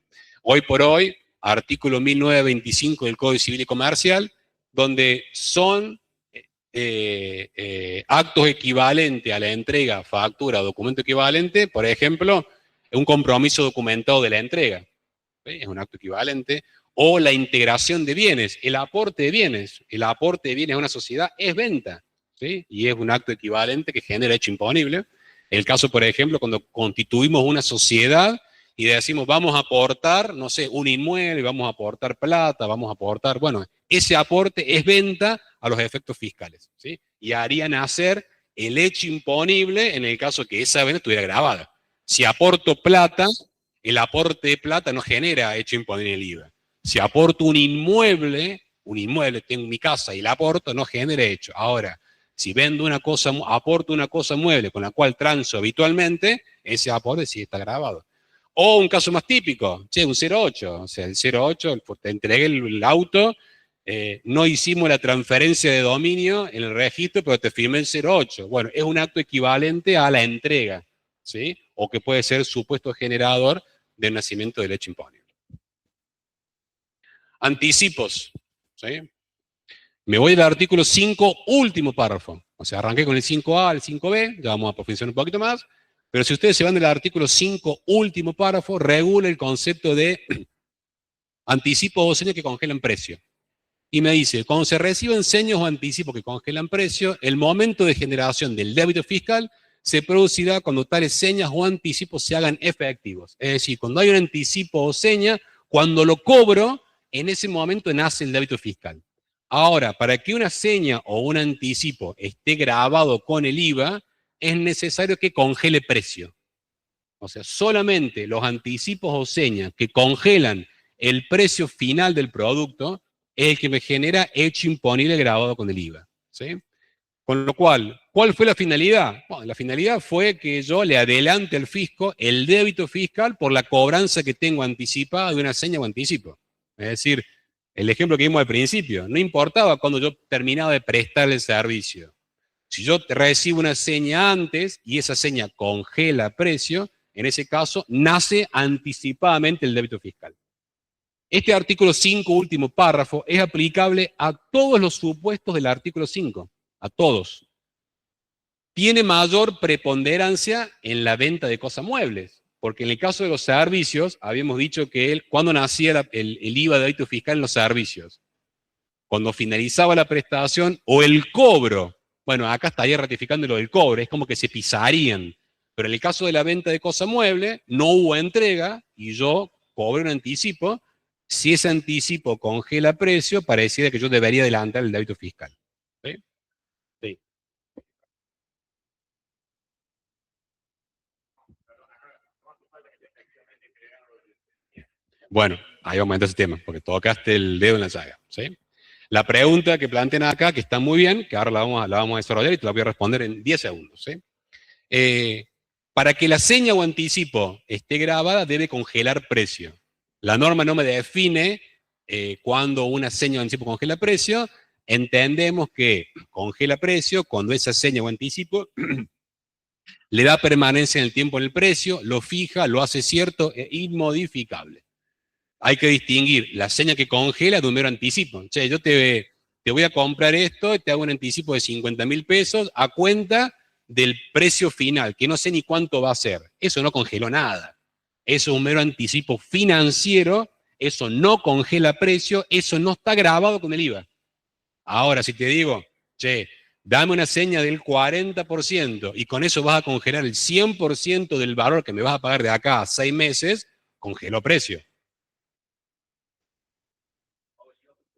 Hoy por hoy, artículo 1925 del Código Civil y Comercial, donde son actos equivalentes a la entrega, factura, documento equivalente, por ejemplo, un compromiso documentado de la entrega, ¿sí? Es un acto equivalente, o la integración de bienes, el aporte de bienes a una sociedad es venta, ¿sí? Y es un acto equivalente que genera hecho imponible. El caso, por ejemplo, cuando constituimos una sociedad y decimos, vamos a aportar, no sé, un inmueble, vamos a aportar plata, vamos a aportar, bueno, ese aporte es venta a los efectos fiscales, ¿sí? Y haría nacer el hecho imponible en el caso que esa venta estuviera grabada. Si aporto plata, el aporte de plata no genera hecho imponible el IVA. Si aporto un inmueble, tengo mi casa y la aporto, no genera hecho. Ahora, si vendo una cosa, aporto una cosa mueble con la cual transo habitualmente, ese aporte sí está grabado. O un caso más típico, un 08, o sea, el 08, te entregué el auto, no hicimos la transferencia de dominio en el registro, pero te firmé el 08. Bueno, es un acto equivalente a la entrega, ¿sí? O que puede ser supuesto generador del nacimiento del hecho imponible. Anticipos, ¿sí? Me voy al artículo 5, último párrafo. O sea, arranqué con el 5A, el 5B, ya vamos a profundizar un poquito más. Pero si ustedes se van del artículo 5, último párrafo, regula el concepto de anticipos o señas que congelan precio. Y me dice, cuando se reciben señas o anticipos que congelan precio, el momento de generación del débito fiscal se producirá cuando tales señas o anticipos se hagan efectivos. Es decir, cuando hay un anticipo o seña, cuando lo cobro, en ese momento nace el débito fiscal. Ahora, para que una seña o un anticipo esté grabado con el IVA, es necesario que congele precio. O sea, solamente los anticipos o señas que congelan el precio final del producto es el que me genera hecho imponible grabado con el IVA, ¿sí? Con lo cual, ¿cuál fue la finalidad? Bueno, la finalidad fue que yo le adelante al fisco el débito fiscal por la cobranza que tengo anticipada de una seña o anticipo. Es decir, el ejemplo que vimos al principio, no importaba cuando yo terminaba de prestar el servicio. Si yo recibo una seña antes y esa seña congela precio, en ese caso nace anticipadamente el débito fiscal. Este artículo 5, último párrafo, es aplicable a todos los supuestos del artículo 5, a todos. Tiene mayor preponderancia en la venta de cosas muebles, porque en el caso de los servicios, habíamos dicho que cuando nacía el IVA de débito fiscal en los servicios, cuando finalizaba la prestación o el cobro. Bueno, acá estaría ratificando lo del cobro, es como que se pisarían. Pero en el caso de la venta de cosa mueble, no hubo entrega y yo cobré un anticipo. Si ese anticipo congela precio, pareciera que yo debería adelantar el débito fiscal. ¿Sí? Sí. Bueno, ahí aumenta ese tema, porque tocaste el dedo en la llaga. ¿Sí? La pregunta que plantean acá, que está muy bien, que ahora la vamos a desarrollar y te la voy a responder en 10 segundos. ¿Sí? Para que la seña o anticipo esté grabada, debe congelar precio. La norma no me define cuando una seña o anticipo congela precio. Entendemos que congela precio cuando esa seña o anticipo le da permanencia en el tiempo en el precio, lo fija, lo hace cierto e inmodificable. Hay que distinguir la seña que congela de un mero anticipo. Che, yo te voy a comprar esto, te hago un anticipo de 50.000 pesos a cuenta del precio final, que no sé ni cuánto va a ser. Eso no congeló nada. Eso es un mero anticipo financiero, eso no congela precio, eso no está grabado con el IVA. Ahora, si te digo, che, dame una seña del 40% y con eso vas a congelar el 100% del valor que me vas a pagar de acá a 6 meses, congeló precio.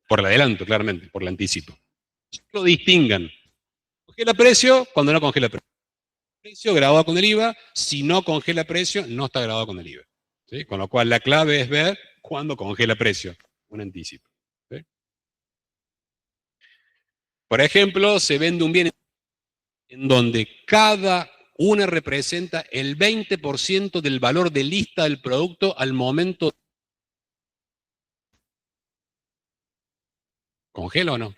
Por el adelanto, claramente, por el anticipo. Lo distingan. Congela precio cuando no congela precio. Precio grabado con el IVA, si no congela precio, no está grabado con el IVA. ¿Sí? Con lo cual la clave es ver cuándo congela precio, un anticipo. ¿Sí? Por ejemplo, se vende un bien en donde cada una representa el 20% del valor de lista del producto al momento. ¿Congela o no?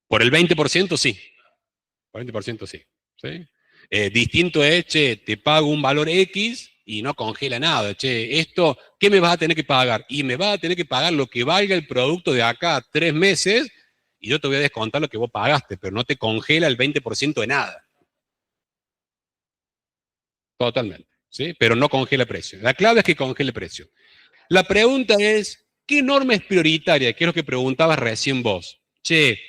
Por el 20% sí. Por el 20% sí. ¿Sí? Distinto es, che, te pago un valor X y no congela nada. Che, esto, ¿qué me vas a tener que pagar? Y me vas a tener que pagar lo que valga el producto de acá a 3 meses y yo te voy a descontar lo que vos pagaste, pero no te congela el 20% de nada. Totalmente. ¿Sí? Pero no congela precio. La clave es que congele precio. La pregunta es, ¿qué norma es prioritaria? Que es lo que preguntabas recién vos. Che,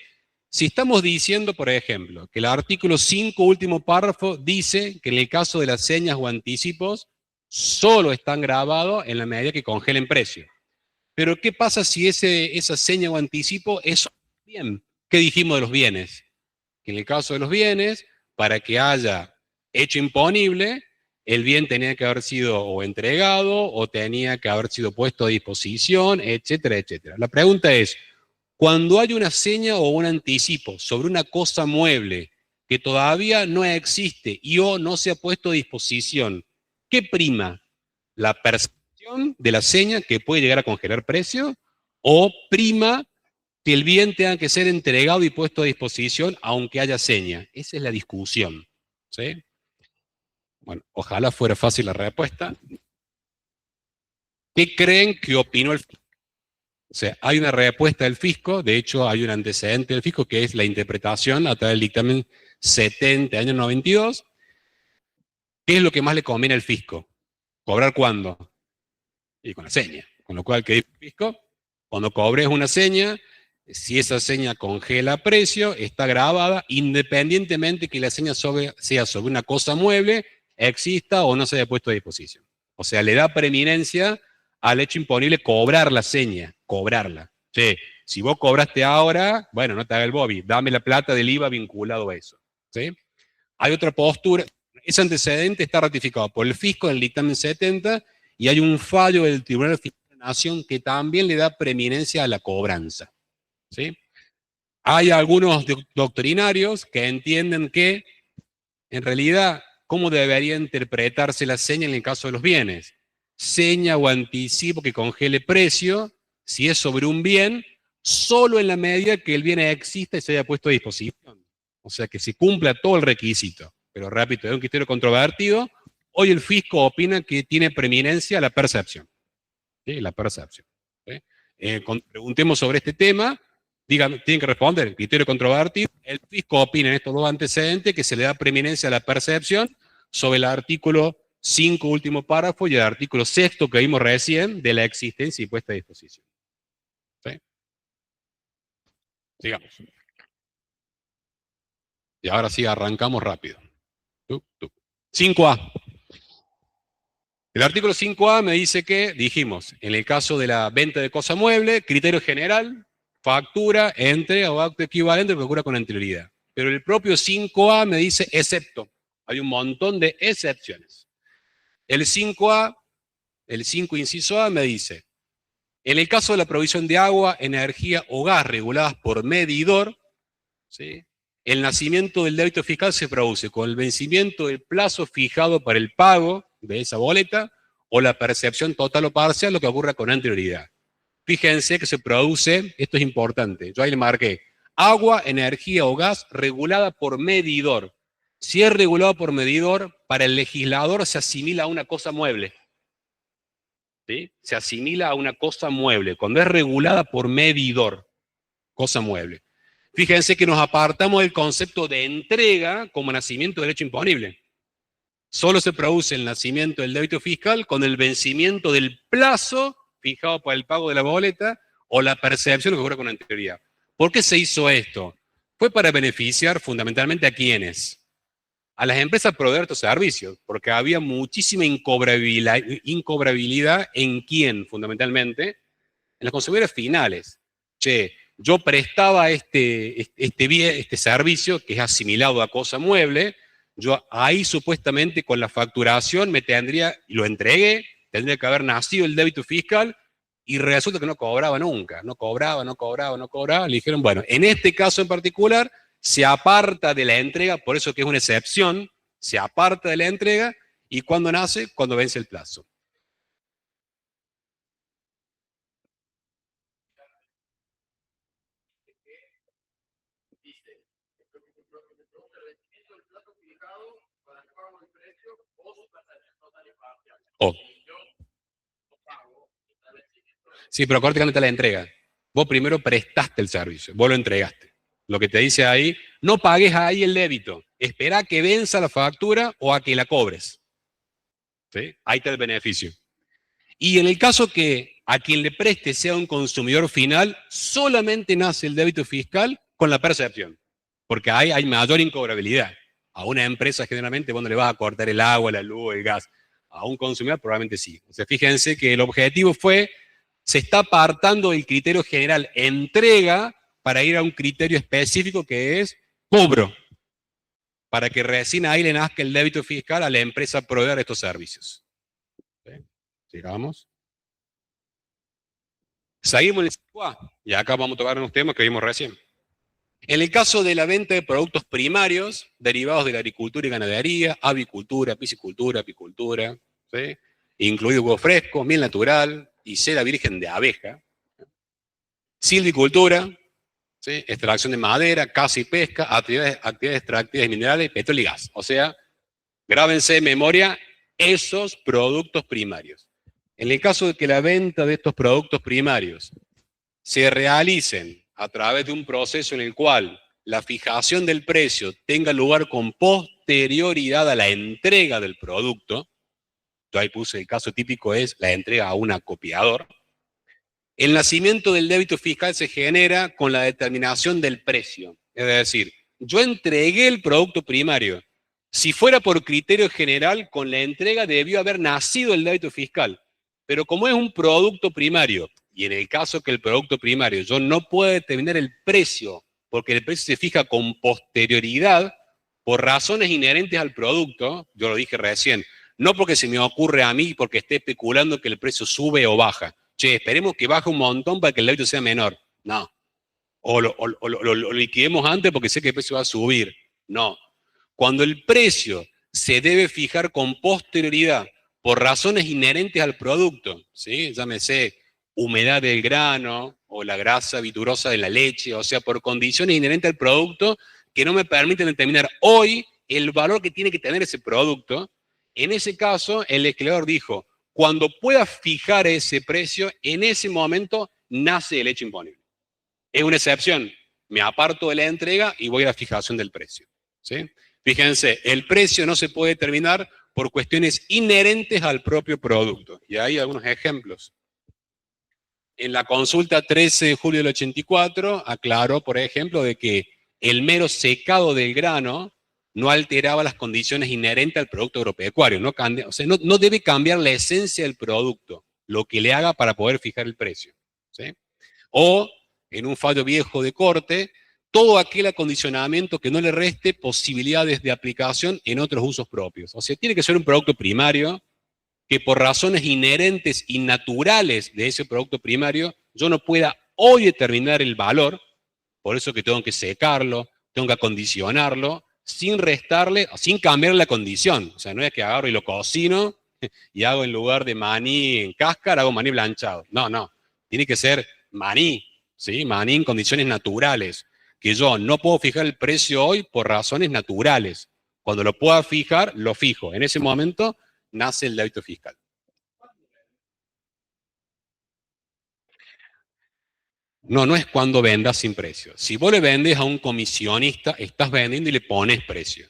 si estamos diciendo, por ejemplo, que el artículo 5, último párrafo, dice que en el caso de las señas o anticipos, solo están grabados en la medida que congelen precio. Pero ¿qué pasa si esa seña o anticipo es bien? ¿Qué dijimos de los bienes? Que en el caso de los bienes, para que haya hecho imponible, el bien tenía que haber sido o entregado o tenía que haber sido puesto a disposición, etcétera, etcétera. La pregunta es, cuando hay una seña o un anticipo sobre una cosa mueble que todavía no existe y o no se ha puesto a disposición, ¿qué prima? ¿La percepción de la seña que puede llegar a congelar precio o prima que el bien tenga que ser entregado y puesto a disposición aunque haya seña? Esa es la discusión. ¿Sí? Bueno, ojalá fuera fácil la respuesta. ¿Qué creen que opinó el fisco? O sea, hay una respuesta del fisco, de hecho hay un antecedente del fisco que es la interpretación a través del dictamen 70, año 92. ¿Qué es lo que más le conviene al fisco? ¿Cobrar cuándo? Y con la seña. Con lo cual, ¿qué dice el fisco? Cuando cobres una seña, si esa seña congela precio, está grabada, independientemente que la seña sea sobre una cosa mueble, exista o no se haya puesto a disposición. O sea, le da preeminencia al hecho imponible cobrar la seña, cobrarla. Che, si vos cobraste ahora, bueno, no te haga el bobby, dame la plata del IVA vinculado a eso. ¿Sí? Hay otra postura, ese antecedente está ratificado por el fisco en el dictamen 70 y hay un fallo del Tribunal Fiscal de la Nación que también le da preeminencia a la cobranza. ¿Sí? Hay algunos doctrinarios que entienden que, en realidad, ¿cómo debería interpretarse la seña en el caso de los bienes? Seña o anticipo que congele precio, si es sobre un bien, solo en la medida que el bien exista y se haya puesto a disposición. O sea, que se cumpla todo el requisito. Pero repito, es un criterio controvertido. Hoy el fisco opina que tiene preeminencia la percepción. ¿Sí? La percepción. ¿Sí? Preguntemos sobre este tema. Díganme, tienen que responder, el criterio controvertido. El fisco opina en estos dos antecedentes que se le da preeminencia a la percepción sobre el artículo 5, último párrafo, y el artículo 6 que vimos recién de la existencia y puesta a disposición. ¿Sí? Sigamos. Y ahora sí, arrancamos rápido. 5A. El artículo 5A me dice que, dijimos, en el caso de la venta de cosa mueble, criterio general, factura, entrega o acto equivalente, procura con anterioridad. Pero el propio 5A me dice excepto. Hay un montón de excepciones. El 5A, el 5 inciso A me dice, en el caso de la provisión de agua, energía o gas reguladas por medidor, ¿sí? El nacimiento del débito fiscal se produce con el vencimiento del plazo fijado para el pago de esa boleta o la percepción total o parcial, lo que ocurra con anterioridad. Fíjense que se produce, esto es importante, yo ahí le marqué, agua, energía o gas regulada por medidor. Si es regulado por medidor, para el legislador se asimila a una cosa mueble. ¿Sí? Se asimila a una cosa mueble, cuando es regulada por medidor, cosa mueble. Fíjense que nos apartamos del concepto de entrega como nacimiento de derecho imponible. Solo se produce el nacimiento del débito fiscal con el vencimiento del plazo fijado para el pago de la boleta o la percepción que ocurre con anterioridad. ¿Por qué se hizo esto? Fue para beneficiar fundamentalmente a ¿quiénes? A las empresas proveedoras de estos servicios, porque había muchísima incobrabilidad en quién, fundamentalmente, en los consumidores finales. Che, yo prestaba este servicio que es asimilado a cosa mueble, yo ahí supuestamente con la facturación me tendría, y lo entregué, tendría que haber nacido el débito fiscal, y resulta que no cobraba nunca, no cobraba. Le dijeron, bueno, en este caso en particular, se aparta de la entrega, por eso que es una excepción, se aparta de la entrega, y ¿cuándo nace? Cuando vence el plazo. Oh. Sí, pero cortamente la entrega. Vos primero prestaste el servicio, vos lo entregaste. Lo que te dice ahí, no pagues ahí el débito, espera a que venza la factura o a que la cobres. ¿Sí? Ahí está el beneficio. Y en el caso que a quien le preste sea un consumidor final, solamente nace el débito fiscal con la percepción, porque ahí hay mayor incobrabilidad. A una empresa generalmente vos no le vas a cortar el agua, la luz, el gas. A un consumidor probablemente sí. O sea, fíjense que el objetivo fue, se está apartando del criterio general entrega para ir a un criterio específico que es cobro, para que recién ahí le nazca el débito fiscal a la empresa proveedora de estos servicios. ¿Sí? Sigamos. Seguimos en el 5A, y acá vamos a tocar unos temas que vimos recién. En el caso de la venta de productos primarios derivados de la agricultura y ganadería, avicultura, piscicultura, apicultura, ¿sí? Incluido huevo fresco, miel natural y cera virgen de abeja, silvicultura, ¿sí? Extracción de madera, caza y pesca, actividades extractivas de minerales, petróleo y gas. O sea, grábense en memoria esos productos primarios. En el caso de que la venta de estos productos primarios se realicen a través de un proceso en el cual la fijación del precio tenga lugar con posterioridad a la entrega del producto, yo ahí puse el caso típico es la entrega a un acopiador, el nacimiento del débito fiscal se genera con la determinación del precio. Es decir, yo entregué el producto primario. Si fuera por criterio general, con la entrega debió haber nacido el débito fiscal. Pero como es un producto primario, y en el caso que el producto primario yo no puedo determinar el precio, porque el precio se fija con posterioridad, por razones inherentes al producto, yo lo dije recién, no porque se me ocurre a mí, porque esté especulando que el precio sube o baja. Che, esperemos que baje un montón para que el débito sea menor. No. O lo liquidemos antes porque sé que el precio va a subir. No. Cuando el precio se debe fijar con posterioridad por razones inherentes al producto, ¿sí? Llámese humedad del grano o la grasa viturosa de la leche, o sea, por condiciones inherentes al producto que no me permiten determinar hoy el valor que tiene que tener ese producto. En ese caso, el legislador dijo, cuando pueda fijar ese precio, en ese momento nace el hecho imponible. Es una excepción. Me aparto de la entrega y voy a la fijación del precio. ¿Sí? Fíjense, el precio no se puede determinar por cuestiones inherentes al propio producto. Y hay algunos ejemplos. En la consulta 13 de julio del 84 aclaró, por ejemplo, de que el mero secado del grano no alteraba las condiciones inherentes al producto agropecuario. O sea, no debe cambiar la esencia del producto, lo que le haga para poder fijar el precio. ¿Sí? O, en un fallo viejo de corte, todo aquel acondicionamiento que no le reste posibilidades de aplicación en otros usos propios. O sea, tiene que ser un producto primario que por razones inherentes y naturales de ese producto primario, yo no pueda hoy determinar el valor, por eso que tengo que secarlo, tengo que acondicionarlo, sin restarle, sin cambiar la condición. O sea, no es que agarro y lo cocino y hago en lugar de maní en cáscara, hago maní blanchado. No. Tiene que ser maní, ¿sí? Maní en condiciones naturales, que yo no puedo fijar el precio hoy por razones naturales. Cuando lo pueda fijar, lo fijo. En ese momento nace el débito fiscal. No, no es cuando vendas sin precio. Si vos le vendes a un comisionista, estás vendiendo y le pones precio.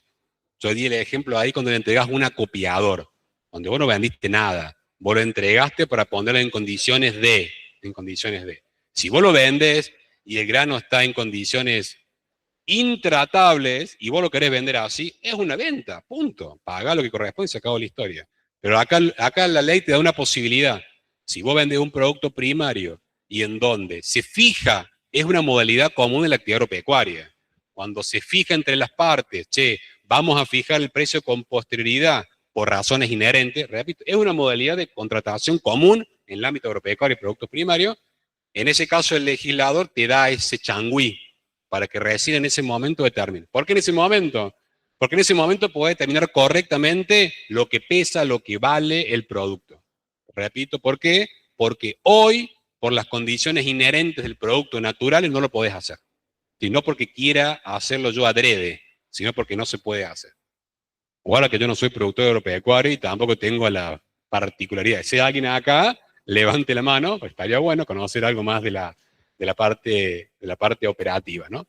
Yo di el ejemplo ahí cuando le entregas un acopiador, donde vos no vendiste nada. Vos lo entregaste para ponerlo en condiciones de. Si vos lo vendes y el grano está en condiciones intratables y vos lo querés vender así, es una venta, punto. Pagá lo que corresponde y se acabó la historia. Pero acá la ley te da una posibilidad. Si vos vendés un producto primario y en donde se fija, es una modalidad común de la actividad agropecuaria. Cuando se fija entre las partes, che, vamos a fijar el precio con posterioridad por razones inherentes, repito, es una modalidad de contratación común en el ámbito agropecuario y productos primarios. En ese caso el legislador te da ese changüí para que recién en ese momento determine. ¿Por qué en ese momento? Porque en ese momento puede determinar correctamente lo que pesa, lo que vale el producto. Repito, ¿por qué? Porque hoy, por las condiciones inherentes del producto natural, no lo podés hacer. Y no porque quiera hacerlo yo adrede, sino porque no se puede hacer. Ahora que yo no soy productor agropecuario y tampoco tengo la particularidad. Si hay alguien acá, levante la mano, pues estaría bueno conocer algo más de la parte operativa, ¿no?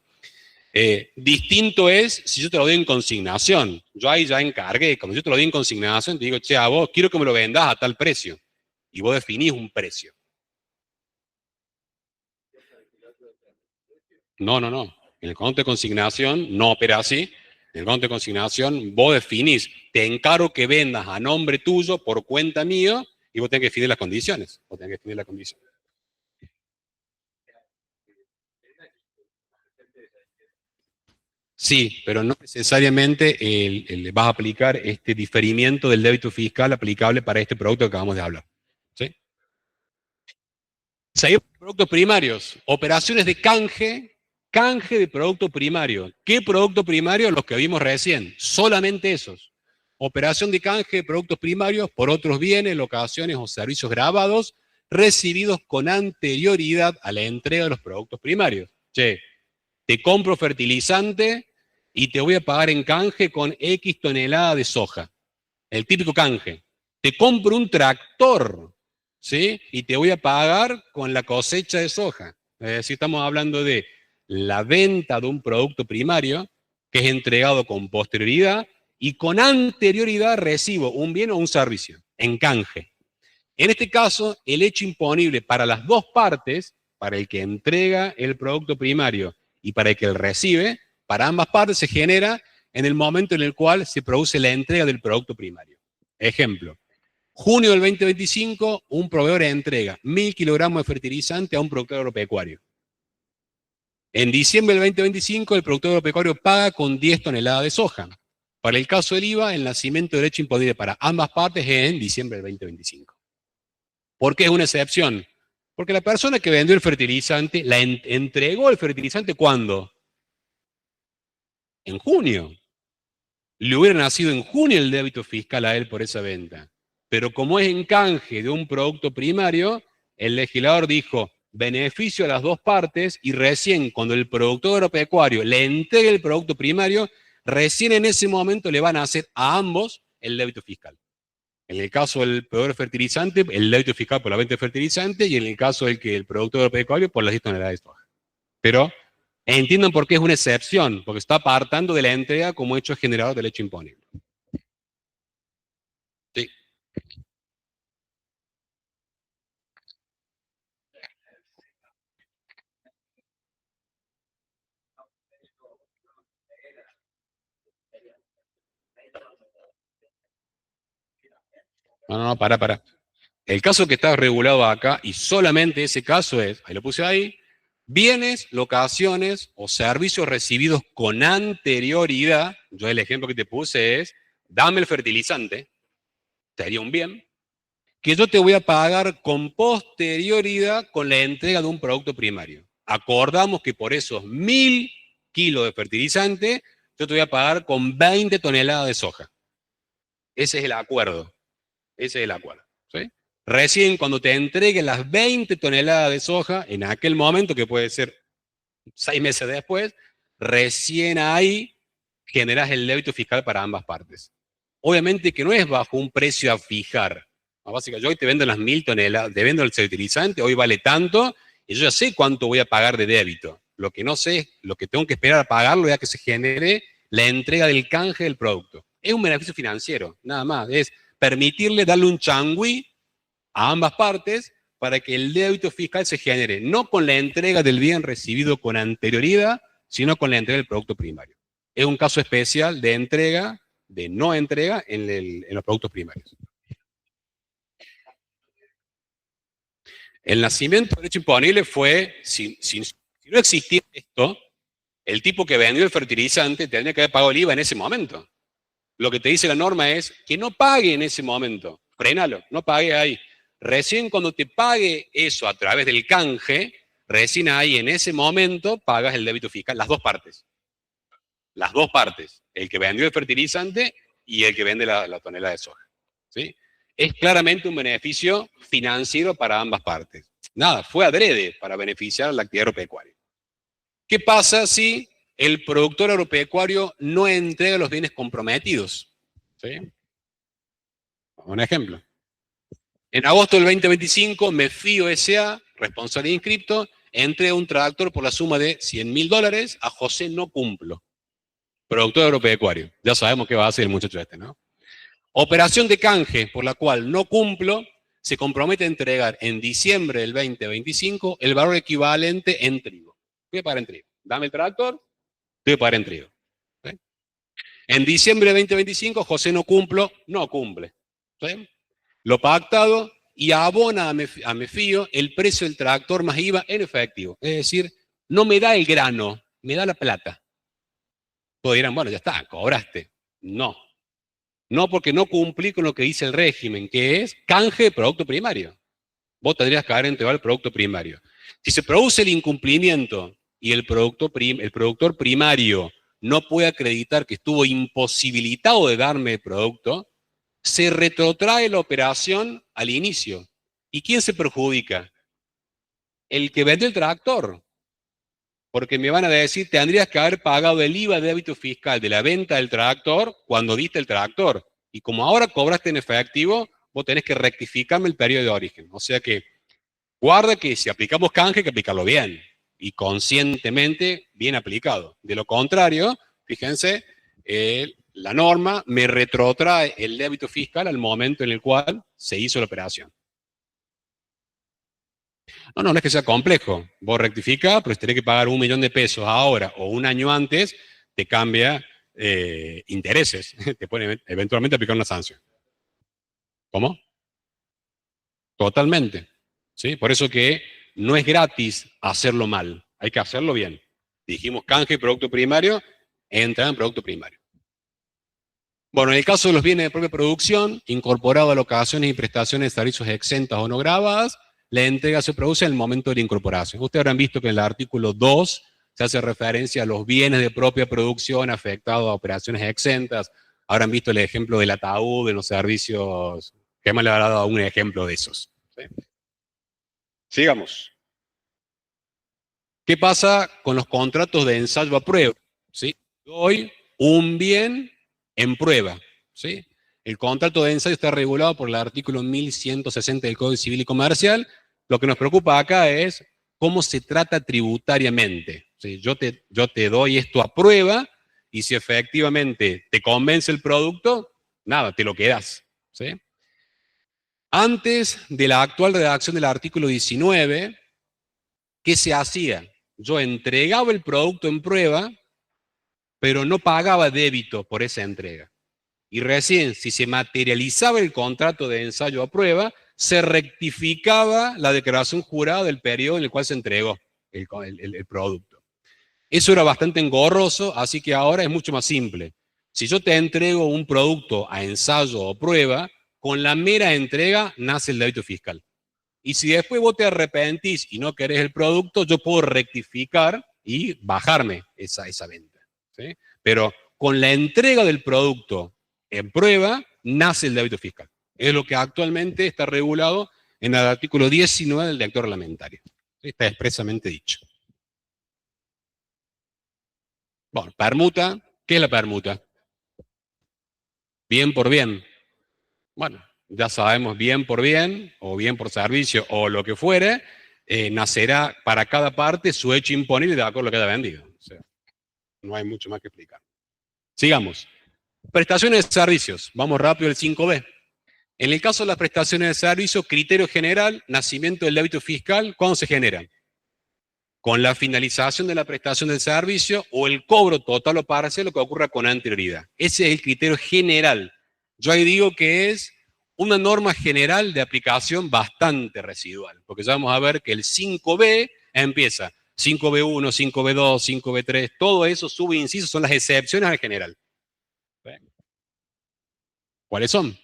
Distinto es si yo te lo doy en consignación. Yo ahí ya encargué, cuando yo te lo doy en consignación, te digo, che, a vos quiero que me lo vendas a tal precio. Y vos definís un precio. No. En el contrato de consignación no opera así. En el contrato de consignación vos definís, te encargo que vendas a nombre tuyo por cuenta mío y vos tenés que definir las condiciones. Sí, pero no necesariamente vas a aplicar este diferimiento del débito fiscal aplicable para este producto que acabamos de hablar. ¿Sí? Seguimos con productos primarios, operaciones de canje de producto primario. ¿Qué producto primario? Los que vimos recién, solamente esos. Operación de canje de productos primarios por otros bienes, locaciones o servicios grabados recibidos con anterioridad a la entrega de los productos primarios. Che, te compro fertilizante y te voy a pagar en canje con X tonelada de soja. El típico canje. Te compro un tractor, ¿sí? Y te voy a pagar con la cosecha de soja. Es decir, estamos hablando de la venta de un producto primario que es entregado con posterioridad y con anterioridad recibo un bien o un servicio, en canje. En este caso, el hecho imponible para las dos partes, para el que entrega el producto primario y para el que el recibe, para ambas partes se genera en el momento en el cual se produce la entrega del producto primario. Ejemplo, junio del 2025, un proveedor entrega 1000 kilogramos de fertilizante a un productor agropecuario. En diciembre del 2025, el productor agropecuario paga con 10 toneladas de soja. Para el caso del IVA, el nacimiento del hecho imponible para ambas partes es en diciembre del 2025. ¿Por qué es una excepción? Porque la persona que vendió el fertilizante, entregó el fertilizante ¿cuándo? En junio. Le hubiera nacido en junio el débito fiscal a él por esa venta. Pero como es en canje de un producto primario, el legislador dijo, beneficio a las dos partes y recién cuando el productor agropecuario le entregue el producto primario, recién en ese momento le van a hacer a ambos el débito fiscal. En el caso del proveedor fertilizante, el débito fiscal por la venta de fertilizante y en el caso del que el productor agropecuario por las 10 toneladas de soja. Pero entiendan por qué es una excepción, porque está apartando de la entrega como hecho generador del hecho imponible. Sí. No, para. El caso que está regulado acá, y solamente ese caso es, ahí lo puse ahí, bienes, locaciones o servicios recibidos con anterioridad. Yo el ejemplo que te puse es, dame el fertilizante, sería un bien, que yo te voy a pagar con posterioridad con la entrega de un producto primario. Acordamos que por esos 1000 kilos de fertilizante, yo te voy a pagar con 20 toneladas de soja. Ese es el acuerdo. ¿Sí? Recién cuando te entreguen las 20 toneladas de soja, en aquel momento, que puede ser 6 meses después, recién ahí generas el débito fiscal para ambas partes. Obviamente que no es bajo un precio a fijar. Básicamente, yo hoy te vendo las 1000 toneladas, te vendo el fertilizante, hoy vale tanto, Y yo ya sé cuánto voy a pagar de débito. Lo que no sé, lo que tengo que esperar a pagarlo ya que se genere la entrega del canje del producto. Es un beneficio financiero, nada más. Es permitirle darle un changüí a ambas partes para que el débito fiscal se genere, no con la entrega del bien recibido con anterioridad, sino con la entrega del producto primario. Es un caso especial de entrega, de no entrega en los productos primarios. El nacimiento del derecho imponible fue, si no existía esto, el tipo que vendió el fertilizante tendría que haber pagado el IVA en ese momento. Lo que te dice la norma es que no pague en ese momento. Frénalo, no pague ahí. Recién cuando te pague eso a través del canje, recién ahí en ese momento pagas el débito fiscal, las dos partes. Las dos partes. El que vendió el fertilizante y el que vende la tonelada de soja. ¿Sí? Es claramente un beneficio financiero para ambas partes. Nada, fue adrede para beneficiar a la actividad agropecuaria. ¿Qué pasa si el productor agropecuario no entrega los bienes comprometidos? ¿Sí? Un ejemplo. En agosto del 2025, Mefío S.A., responsable de inscripto, entrega un tractor por la suma de $100.000 a José No Cumplo, productor agropecuario. Ya sabemos qué va a hacer el muchacho este, ¿no? Operación de canje por la cual No Cumplo se compromete a entregar en diciembre del 2025 el valor equivalente en trigo. Voy a pagar en trigo. Dame el tractor, voy a pagar en trigo. ¿Sí? En diciembre del 2025, José No Cumplo no cumple. ¿Sí? Lo pactado y abona a Mefío el precio del tractor más IVA en efectivo. Es decir, no me da el grano, me da la plata. Todos dirán, bueno, ya está, cobraste. No. No, porque no cumplí con lo que dice el régimen, que es canje de producto primario. Vos tendrías que haber entregado el producto primario. Si se produce el incumplimiento y el productor primario no puede acreditar que estuvo imposibilitado de darme el producto, se retrotrae la operación al inicio. ¿Y quién se perjudica? El que vende el tractor. Porque me van a decir, tendrías que haber pagado el IVA de débito fiscal de la venta del tractor cuando diste el tractor. Y como ahora cobraste en efectivo, vos tenés que rectificarme el periodo de origen. O sea que, guarda que si aplicamos canje, hay que aplicarlo bien. Y conscientemente bien aplicado. De lo contrario, fíjense, la norma me retrotrae el débito fiscal al momento en el cual se hizo la operación. No es que sea complejo. Vos rectificás, pero si tenés que pagar $1.000.000 ahora o un año antes, te cambia intereses. Te pone eventualmente a aplicar una sanción. ¿Cómo? Totalmente. ¿Sí? Por eso que no es gratis hacerlo mal. Hay que hacerlo bien. Dijimos canje y producto primario, entra en producto primario. Bueno, en el caso de los bienes de propia producción, incorporado a locaciones y prestaciones de servicios exentas o no grabadas, la entrega se produce en el momento de la incorporación. Ustedes habrán visto que en el artículo 2 se hace referencia a los bienes de propia producción afectados a operaciones exentas. Habrán visto el ejemplo del ataúd en los servicios, que me le habrá dado un ejemplo de esos. ¿Sí? Sigamos. ¿Qué pasa con los contratos de ensayo a prueba? ¿Sí? Doy un bien en prueba. ¿Sí? El contrato de ensayo está regulado por el artículo 1160 del Código Civil y Comercial. Lo que nos preocupa acá es cómo se trata tributariamente. ¿Sí? Yo te doy esto a prueba y si efectivamente te convence el producto, nada, te lo quedas. ¿Sí? Antes de la actual redacción del artículo 19, ¿qué se hacía? Yo entregaba el producto en prueba, pero no pagaba débito por esa entrega. Y recién, si se materializaba el contrato de ensayo a prueba, se rectificaba la declaración jurada del periodo en el cual se entregó el producto. Eso era bastante engorroso, así que ahora es mucho más simple. Si yo te entrego un producto a ensayo o prueba, con la mera entrega nace el débito fiscal. Y si después vos te arrepentís y no querés el producto, yo puedo rectificar y bajarme esa venta. ¿Sí? Pero con la entrega del producto en prueba, nace el débito fiscal. Es lo que actualmente está regulado en el artículo 19 del decreto reglamentario. Está expresamente dicho. Bueno, permuta. ¿Qué es la permuta? Bien por bien. Bueno, ya sabemos bien por bien, o bien por servicio, o lo que fuere, nacerá para cada parte su hecho imponible de acuerdo a lo que haya vendido. O sea, no hay mucho más que explicar. Sigamos. Prestaciones de servicios. Vamos rápido al 5B. En el caso de las prestaciones de servicio, criterio general, nacimiento del débito fiscal, ¿cuándo se genera? Con la finalización de la prestación del servicio o el cobro total o parcial, lo que ocurra con anterioridad. Ese es el criterio general. Yo ahí digo que es una norma general de aplicación bastante residual, porque ya vamos a ver que el 5B empieza 5B1, 5B2, 5B3, todo eso, subincisos, son las excepciones al general. ¿Cuáles son?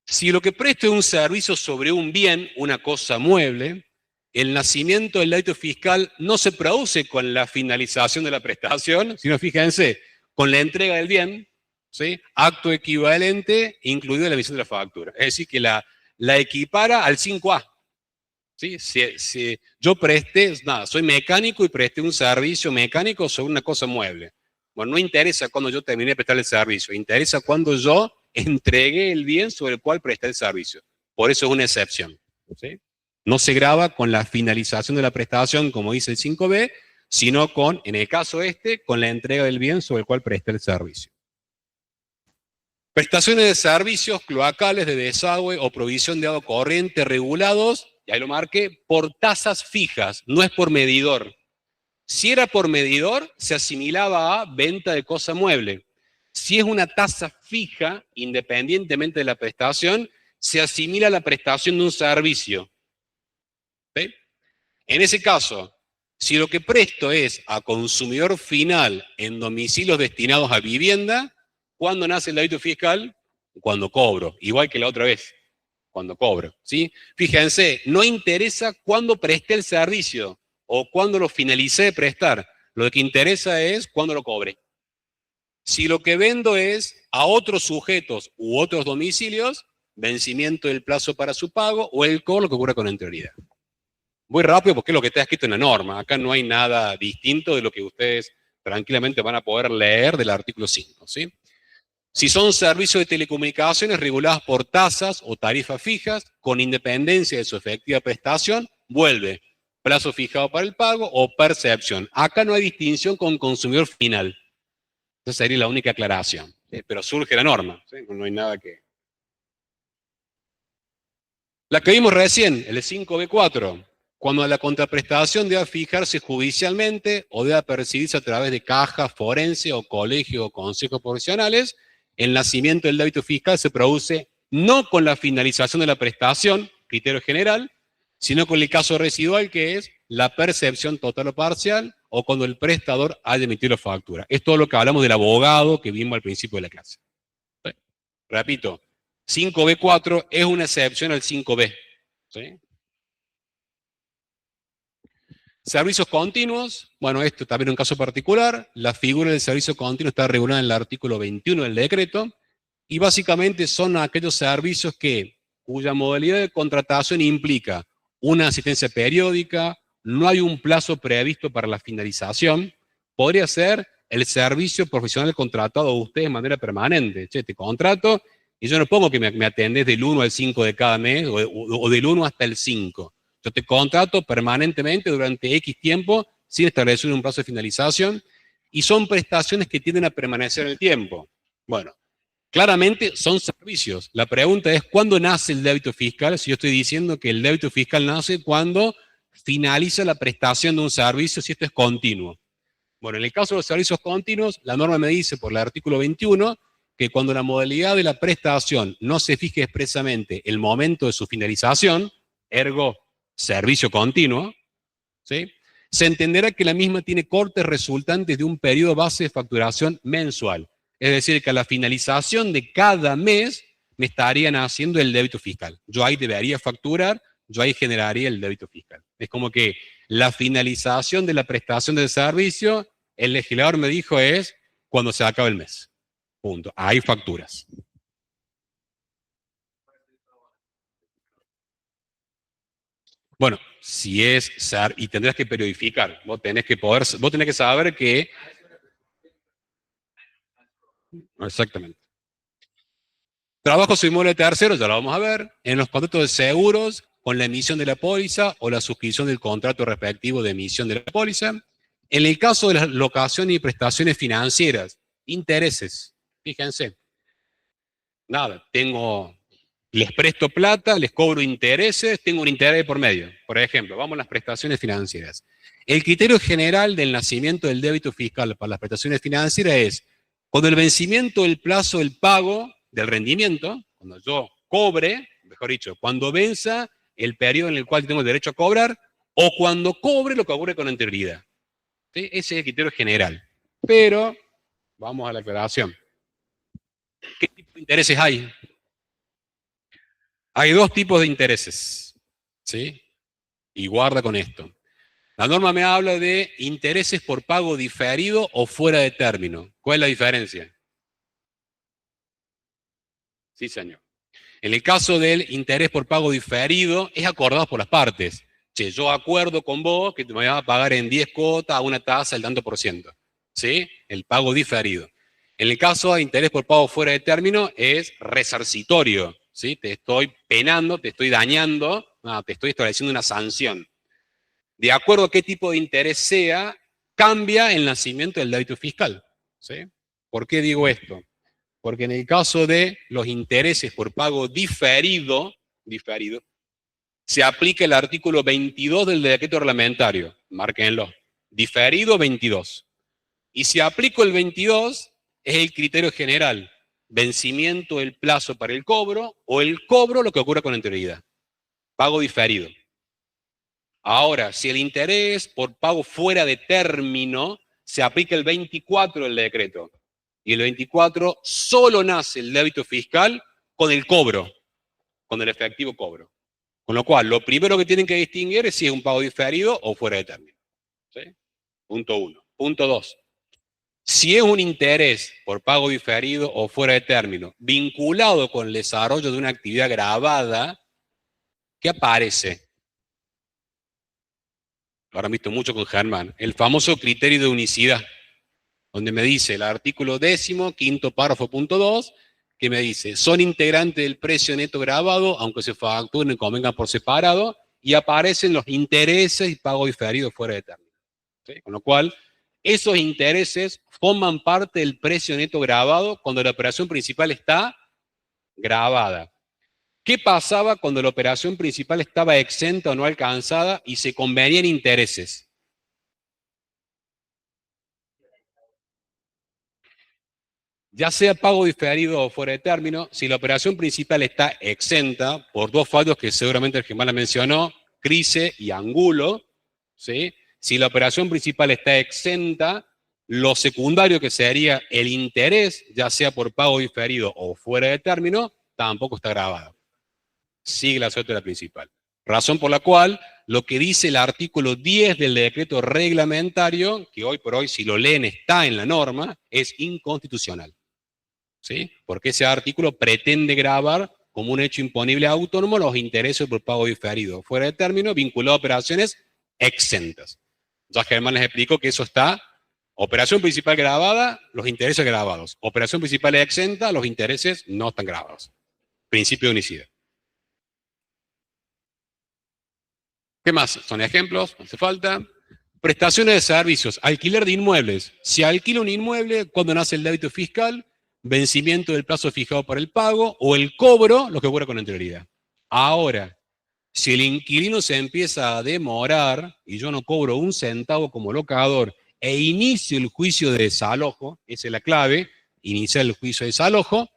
Si lo que presto es un servicio sobre un bien, una cosa mueble, el nacimiento del débito fiscal no se produce con la finalización de la prestación, sino, fíjense, con la entrega del bien, ¿sí? Acto equivalente, incluido la emisión de la factura. Es decir, que la equipara al 5A. ¿Sí? Si yo presté, nada, soy mecánico y presté un servicio mecánico sobre una cosa mueble. Bueno, no interesa cuando yo terminé de prestar el servicio, interesa cuando yo entregué el bien sobre el cual presté el servicio. Por eso es una excepción. ¿Sí? No se grava con la finalización de la prestación, como dice el 5B, sino con, en el caso con la entrega del bien sobre el cual presté el servicio. Prestaciones de servicios cloacales de desagüe o provisión de agua corriente regulados, y ahí lo marqué, por tasas fijas, no es por medidor. Si era por medidor, se asimilaba a venta de cosa mueble. Si es una tasa fija, independientemente de la prestación, se asimila a la prestación de un servicio. ¿Sí? En ese caso, si lo que presto es a consumidor final en domicilios destinados a vivienda, ¿cuándo nace el débito fiscal? Cuando cobro, igual que la otra vez, cuando cobro. ¿Sí? Fíjense, no interesa cuándo presté el servicio o cuándo lo finalicé de prestar. Lo que interesa es cuándo lo cobré. Si lo que vendo es a otros sujetos u otros domicilios, vencimiento del plazo para su pago o el cobro, lo que ocurre con anterioridad. Voy rápido porque es lo que está escrito en la norma. Acá no hay nada distinto de lo que ustedes tranquilamente van a poder leer del artículo 5. ¿Sí? Si son servicios de telecomunicaciones regulados por tasas o tarifas fijas, con independencia de su efectiva prestación, vuelve plazo fijado para el pago o percepción. Acá no hay distinción con consumidor final. Esa sería la única aclaración. ¿Sí? Pero surge la norma. ¿Sí? No hay nada que... La que vimos recién, el 5B4. Cuando la contraprestación deba fijarse judicialmente o deba percibirse a través de cajas, forense o colegios o consejos profesionales, el nacimiento del débito fiscal se produce no con la finalización de la prestación, criterio general, sino con el caso residual que es la percepción total o parcial o cuando el prestador haya emitido la factura. Es todo lo que hablamos del abogado que vimos al principio de la clase. ¿Sí? Repito, 5B4 es una excepción al 5B. ¿Sí? Servicios continuos, bueno, esto también es un caso particular. La figura del servicio continuo está regulada en el artículo 21 del decreto y básicamente son aquellos servicios cuya modalidad de contratación implica una asistencia periódica, no hay un plazo previsto para la finalización, podría ser el servicio profesional contratado a usted de manera permanente. Che, te contrato y yo no pongo que me atendes del 1 al 5 de cada mes o del 1 hasta el 5. Yo te contrato permanentemente durante X tiempo sin establecer un plazo de finalización y son prestaciones que tienden a permanecer en el tiempo. Bueno, claramente son servicios. La pregunta es, ¿cuándo nace el débito fiscal? Si yo estoy diciendo que el débito fiscal nace cuando finaliza la prestación de un servicio, si esto es continuo. Bueno, en el caso de los servicios continuos, la norma me dice por el artículo 21 que cuando la modalidad de la prestación no se fije expresamente el momento de su finalización, ergo servicio continuo, ¿sí? Se entenderá que la misma tiene cortes resultantes de un periodo base de facturación mensual. Es decir, que a la finalización de cada mes me estarían haciendo el débito fiscal. Yo ahí debería facturar, yo ahí generaría el débito fiscal. Es como que la finalización de la prestación del servicio, el legislador me dijo es cuando se acaba el mes. Punto. Ahí facturas. Bueno, si es SAR, y tendrás que periodificar, vos tenés que saber que... Exactamente. Trabajo sobre inmueble tercero, ya lo vamos a ver. En los contratos de seguros, con la emisión de la póliza o la suscripción del contrato respectivo de emisión de la póliza. En el caso de las locaciones y prestaciones financieras, intereses, fíjense, nada, les presto plata, les cobro intereses, tengo un interés por medio. Por ejemplo, vamos a las prestaciones financieras. El criterio general del nacimiento del débito fiscal para las prestaciones financieras es, con el vencimiento del plazo del pago del rendimiento, cuando yo cobre, mejor dicho, cuando venza el periodo en el cual tengo el derecho a cobrar, o cuando cobre lo que ocurre con anterioridad. ¿Sí? Ese es el criterio general. Pero, vamos a la aclaración. ¿Qué tipo de intereses hay? Hay dos tipos de intereses, ¿sí? Y guarda con esto. La norma me habla de intereses por pago diferido o fuera de término. ¿Cuál es la diferencia? Sí, señor. En el caso del interés por pago diferido, es acordado por las partes. Che, yo acuerdo con vos que te me vas a pagar en 10 cuotas a una tasa del tanto por ciento. ¿Sí? El pago diferido. En el caso de interés por pago fuera de término, es resarcitorio. ¿Sí? Te estoy penando, te estoy dañando, te estoy estableciendo una sanción. De acuerdo a qué tipo de interés sea, cambia el nacimiento del débito fiscal. ¿Sí? ¿Por qué digo esto? Porque en el caso de los intereses por pago diferido, se aplica el artículo 22 del decreto reglamentario. Márquenlo. Diferido 22. Y si aplico el 22, es el criterio general. Vencimiento del plazo para el cobro, o el cobro lo que ocurre con anterioridad. Pago diferido. Ahora, si el interés por pago fuera de término, se aplica el 24 del decreto. Y el 24 solo nace el débito fiscal con el cobro, con el efectivo cobro. Con lo cual, lo primero que tienen que distinguir es si es un pago diferido o fuera de término. ¿Sí? Punto 1. Punto 2. Si es un interés por pago diferido o fuera de término, vinculado con el desarrollo de una actividad grabada, ¿qué aparece? Lo han visto mucho con Germán. El famoso criterio de unicidad, donde me dice el artículo 10º, quinto párrafo, punto 2, que me dice, son integrantes del precio neto grabado, aunque se facturen y convengan por separado, y aparecen los intereses y pago diferido fuera de término. ¿Sí? Con lo cual, esos intereses forman parte del precio neto grabado cuando la operación principal está grabada. ¿Qué pasaba cuando la operación principal estaba exenta o no alcanzada y se convenían intereses? Ya sea pago diferido o fuera de término, si la operación principal está exenta por dos fallos que seguramente el Germán la mencionó, Crise y Angulo, ¿sí? Si la operación principal está exenta, lo secundario que sería el interés, ya sea por pago diferido o fuera de término, tampoco está grabado. Sigue la suerte de la principal. Razón por la cual lo que dice el artículo 10 del decreto reglamentario, que hoy por hoy si lo leen está en la norma, es inconstitucional. ¿Sí? Porque ese artículo pretende gravar como un hecho imponible autónomo los intereses por pago diferido fuera de término vinculado a operaciones exentas. Ya Germán les explicó que eso está, operación principal grabada, los intereses grabados. Operación principal exenta, los intereses no están grabados. Principio de unicidad. ¿Qué más? Son ejemplos, no hace falta. Prestaciones de servicios, alquiler de inmuebles. Si alquila un inmueble, ¿cuándo nace el débito fiscal? Vencimiento del plazo fijado para el pago o el cobro, lo que ocurre con anterioridad. Ahora, si el inquilino se empieza a demorar y yo no cobro un centavo como locador e inicio el juicio de desalojo, esa es la clave, iniciar el juicio de desalojo,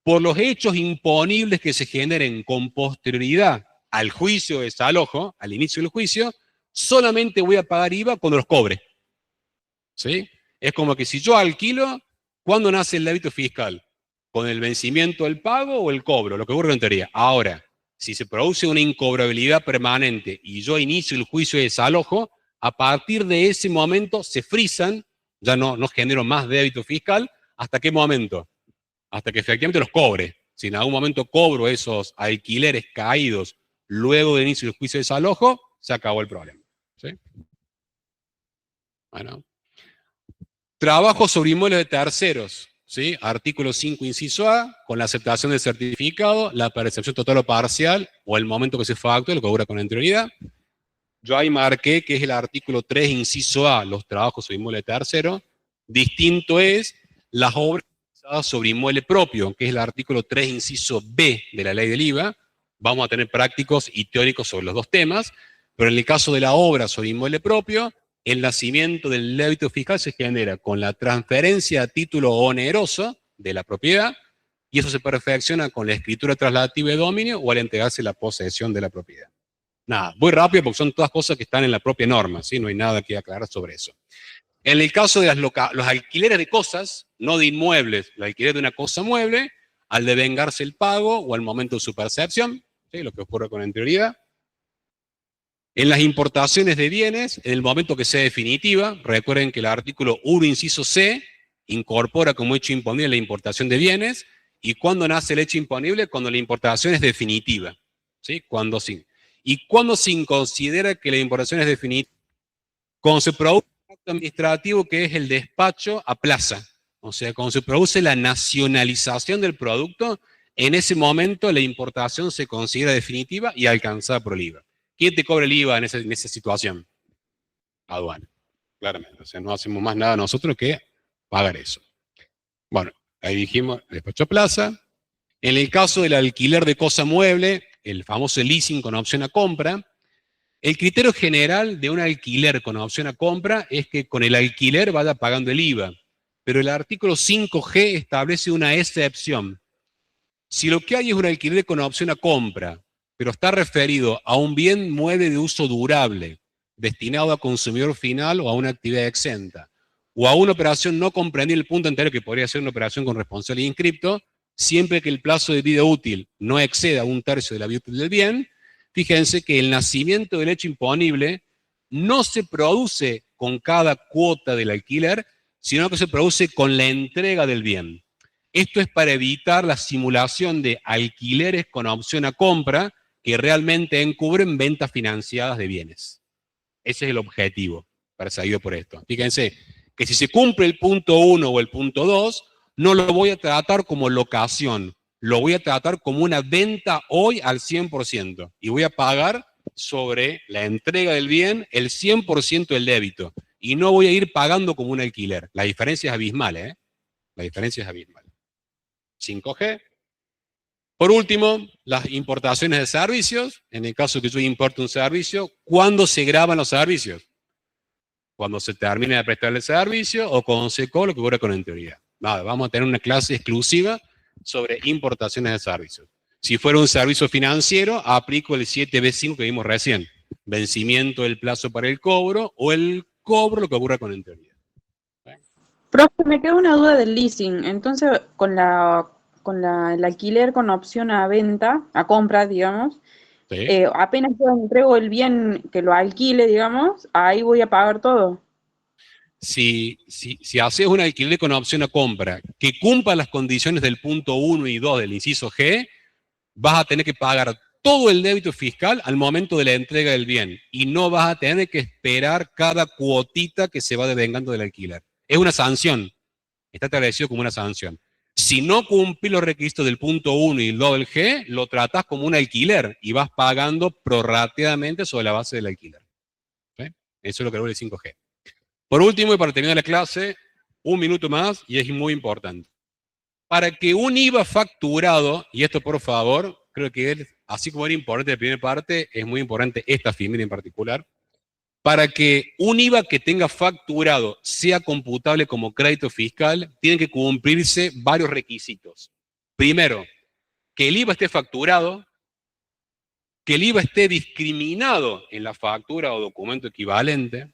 por los hechos imponibles que se generen con posterioridad al juicio de desalojo, al inicio del juicio, solamente voy a pagar IVA cuando los cobre. ¿Sí? Es como que si yo alquilo, ¿cuándo nace el débito fiscal? ¿Con el vencimiento del pago o el cobro? Lo que ocurre en teoría. Ahora, si se produce una incobrabilidad permanente y yo inicio el juicio de desalojo, a partir de ese momento se frisan, ya no genero más débito fiscal. ¿Hasta qué momento? Hasta que efectivamente los cobre. Si en algún momento cobro esos alquileres caídos luego del inicio del juicio de desalojo, se acabó el problema. ¿Sí? Bueno. Trabajo sobre inmuebles de terceros. ¿sí? Artículo 5, inciso A, con la aceptación del certificado, la percepción total o parcial, o el momento que se facture, lo que cobra con anterioridad. Yo ahí marqué que es el artículo 3, inciso A, los trabajos sobre inmueble tercero. Distinto es las obras sobre inmueble propio, que es el artículo 3, inciso B de la ley del IVA. Vamos a tener prácticos y teóricos sobre los dos temas, pero en el caso de la obra sobre inmueble propio, el nacimiento del débito fiscal se genera con la transferencia a título oneroso de la propiedad, y eso se perfecciona con la escritura trasladativa de dominio o al entregarse la posesión de la propiedad. Nada, voy rápido porque son todas cosas que están en la propia norma, ¿sí? No hay nada que aclarar sobre eso. En el caso de los alquileres de cosas, no de inmuebles, el alquiler de una cosa mueble, al devengarse el pago o al momento de su percepción, ¿sí? Lo que ocurre con anterioridad. En las importaciones de bienes, en el momento que sea definitiva, recuerden que el artículo 1, inciso C, incorpora como hecho imponible la importación de bienes, y cuando nace el hecho imponible, cuando la importación es definitiva, ¿sí? Cuando sí. ¿Y cuándo se considera que la importación es definitiva? Cuando se produce un acto administrativo que es el despacho a plaza. O sea, cuando se produce la nacionalización del producto, en ese momento la importación se considera definitiva y alcanzada por el IVA. ¿Quién te cobra el IVA en esa situación? Aduana, claramente. O sea, no hacemos más nada nosotros que pagar eso. Bueno, ahí dijimos despacho a plaza. En el caso del alquiler de cosa mueble, el famoso leasing con opción a compra, el criterio general de un alquiler con opción a compra es que con el alquiler vaya pagando el IVA, pero el artículo 5G establece una excepción. Si lo que hay es un alquiler con opción a compra, pero está referido a un bien mueble de uso durable, destinado a consumidor final o a una actividad exenta, o a una operación no comprendida en el punto anterior, que podría ser una operación con responsabilidad inscripto, siempre que el plazo de vida útil no exceda un tercio de la vida útil del bien, fíjense que el nacimiento del hecho imponible no se produce con cada cuota del alquiler, sino que se produce con la entrega del bien. Esto es para evitar la simulación de alquileres con opción a compra que realmente encubren ventas financiadas de bienes. Ese es el objetivo perseguido por esto. Fíjense que si se cumple el punto 1 o el punto 2, no lo voy a tratar como locación, lo voy a tratar como una venta hoy al 100% y voy a pagar sobre la entrega del bien el 100% del débito y no voy a ir pagando como un alquiler. La diferencia es abismal, ¿eh? La diferencia es abismal. 5G. Por último, las importaciones de servicios. En el caso que yo importe un servicio, ¿cuándo se graban los servicios? Cuando se termine de prestar el servicio o cuando se cobra lo que ocurre con anterioridad. Nada, vamos a tener una clase exclusiva sobre importaciones de servicios. Si fuera un servicio financiero, aplico el 7B5 que vimos recién. Vencimiento del plazo para el cobro o el cobro lo que ocurre con anterioridad. Profe, me queda una duda del leasing. Entonces, el alquiler con opción a venta, a compra, digamos, ¿Sí? apenas yo entrego el bien que lo alquile, digamos, ahí voy a pagar todo. Si haces un alquiler con opción a compra que cumpla las condiciones del punto 1 y 2 del inciso G, vas a tener que pagar todo el débito fiscal al momento de la entrega del bien y no vas a tener que esperar cada cuotita que se va devengando del alquiler. Es una sanción, está establecido como una sanción. Si no cumplís los requisitos del punto 1 y el 2 del G, lo tratás como un alquiler y vas pagando prorrateadamente sobre la base del alquiler. ¿Sí? Eso es lo que vuelve el 5G. Por último, y para terminar la clase, un minuto más, y es muy importante. Para que un IVA facturado, y esto por favor, creo que es, así como era importante la primera parte, es muy importante esta figura en particular, para que un IVA que tenga facturado sea computable como crédito fiscal, tienen que cumplirse varios requisitos. Primero, que el IVA esté facturado, que el IVA esté discriminado en la factura o documento equivalente,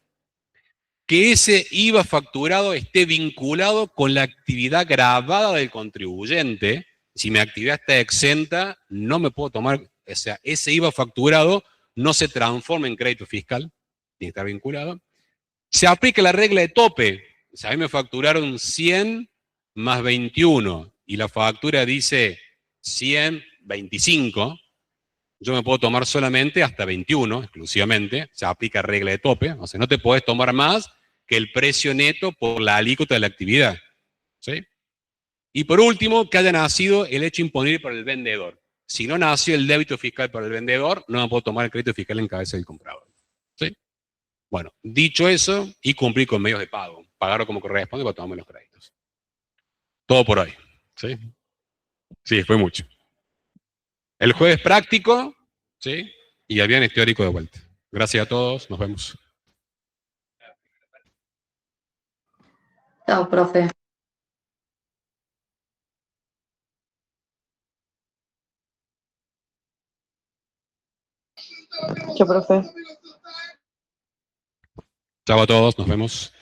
que ese IVA facturado esté vinculado con la actividad grabada del contribuyente. Si mi actividad está exenta, no me puedo tomar, o sea, ese IVA facturado no se transforma en crédito fiscal, tiene que estar vinculado. Se aplica la regla de tope. O sea, a mí me facturaron 100 más 21 y la factura dice 125, yo me puedo tomar solamente hasta 21, exclusivamente, se aplica regla de tope, o sea, no te podés tomar más que el precio neto por la alícuota de la actividad, ¿sí? Y por último, que haya nacido el hecho imponible por el vendedor. Si no nació el débito fiscal por el vendedor, no me puedo tomar el crédito fiscal en cabeza del comprador. ¿Sí? Bueno, dicho eso, y cumplir con medios de pago. Pagarlo como corresponde para tomarme los créditos. Todo por hoy. ¿Sí? Sí, fue mucho. El jueves práctico, ¿sí? Y el viernes teórico de vuelta. Gracias a todos, nos vemos. Chao, profe. Chao, profe. Chao a todos, nos vemos.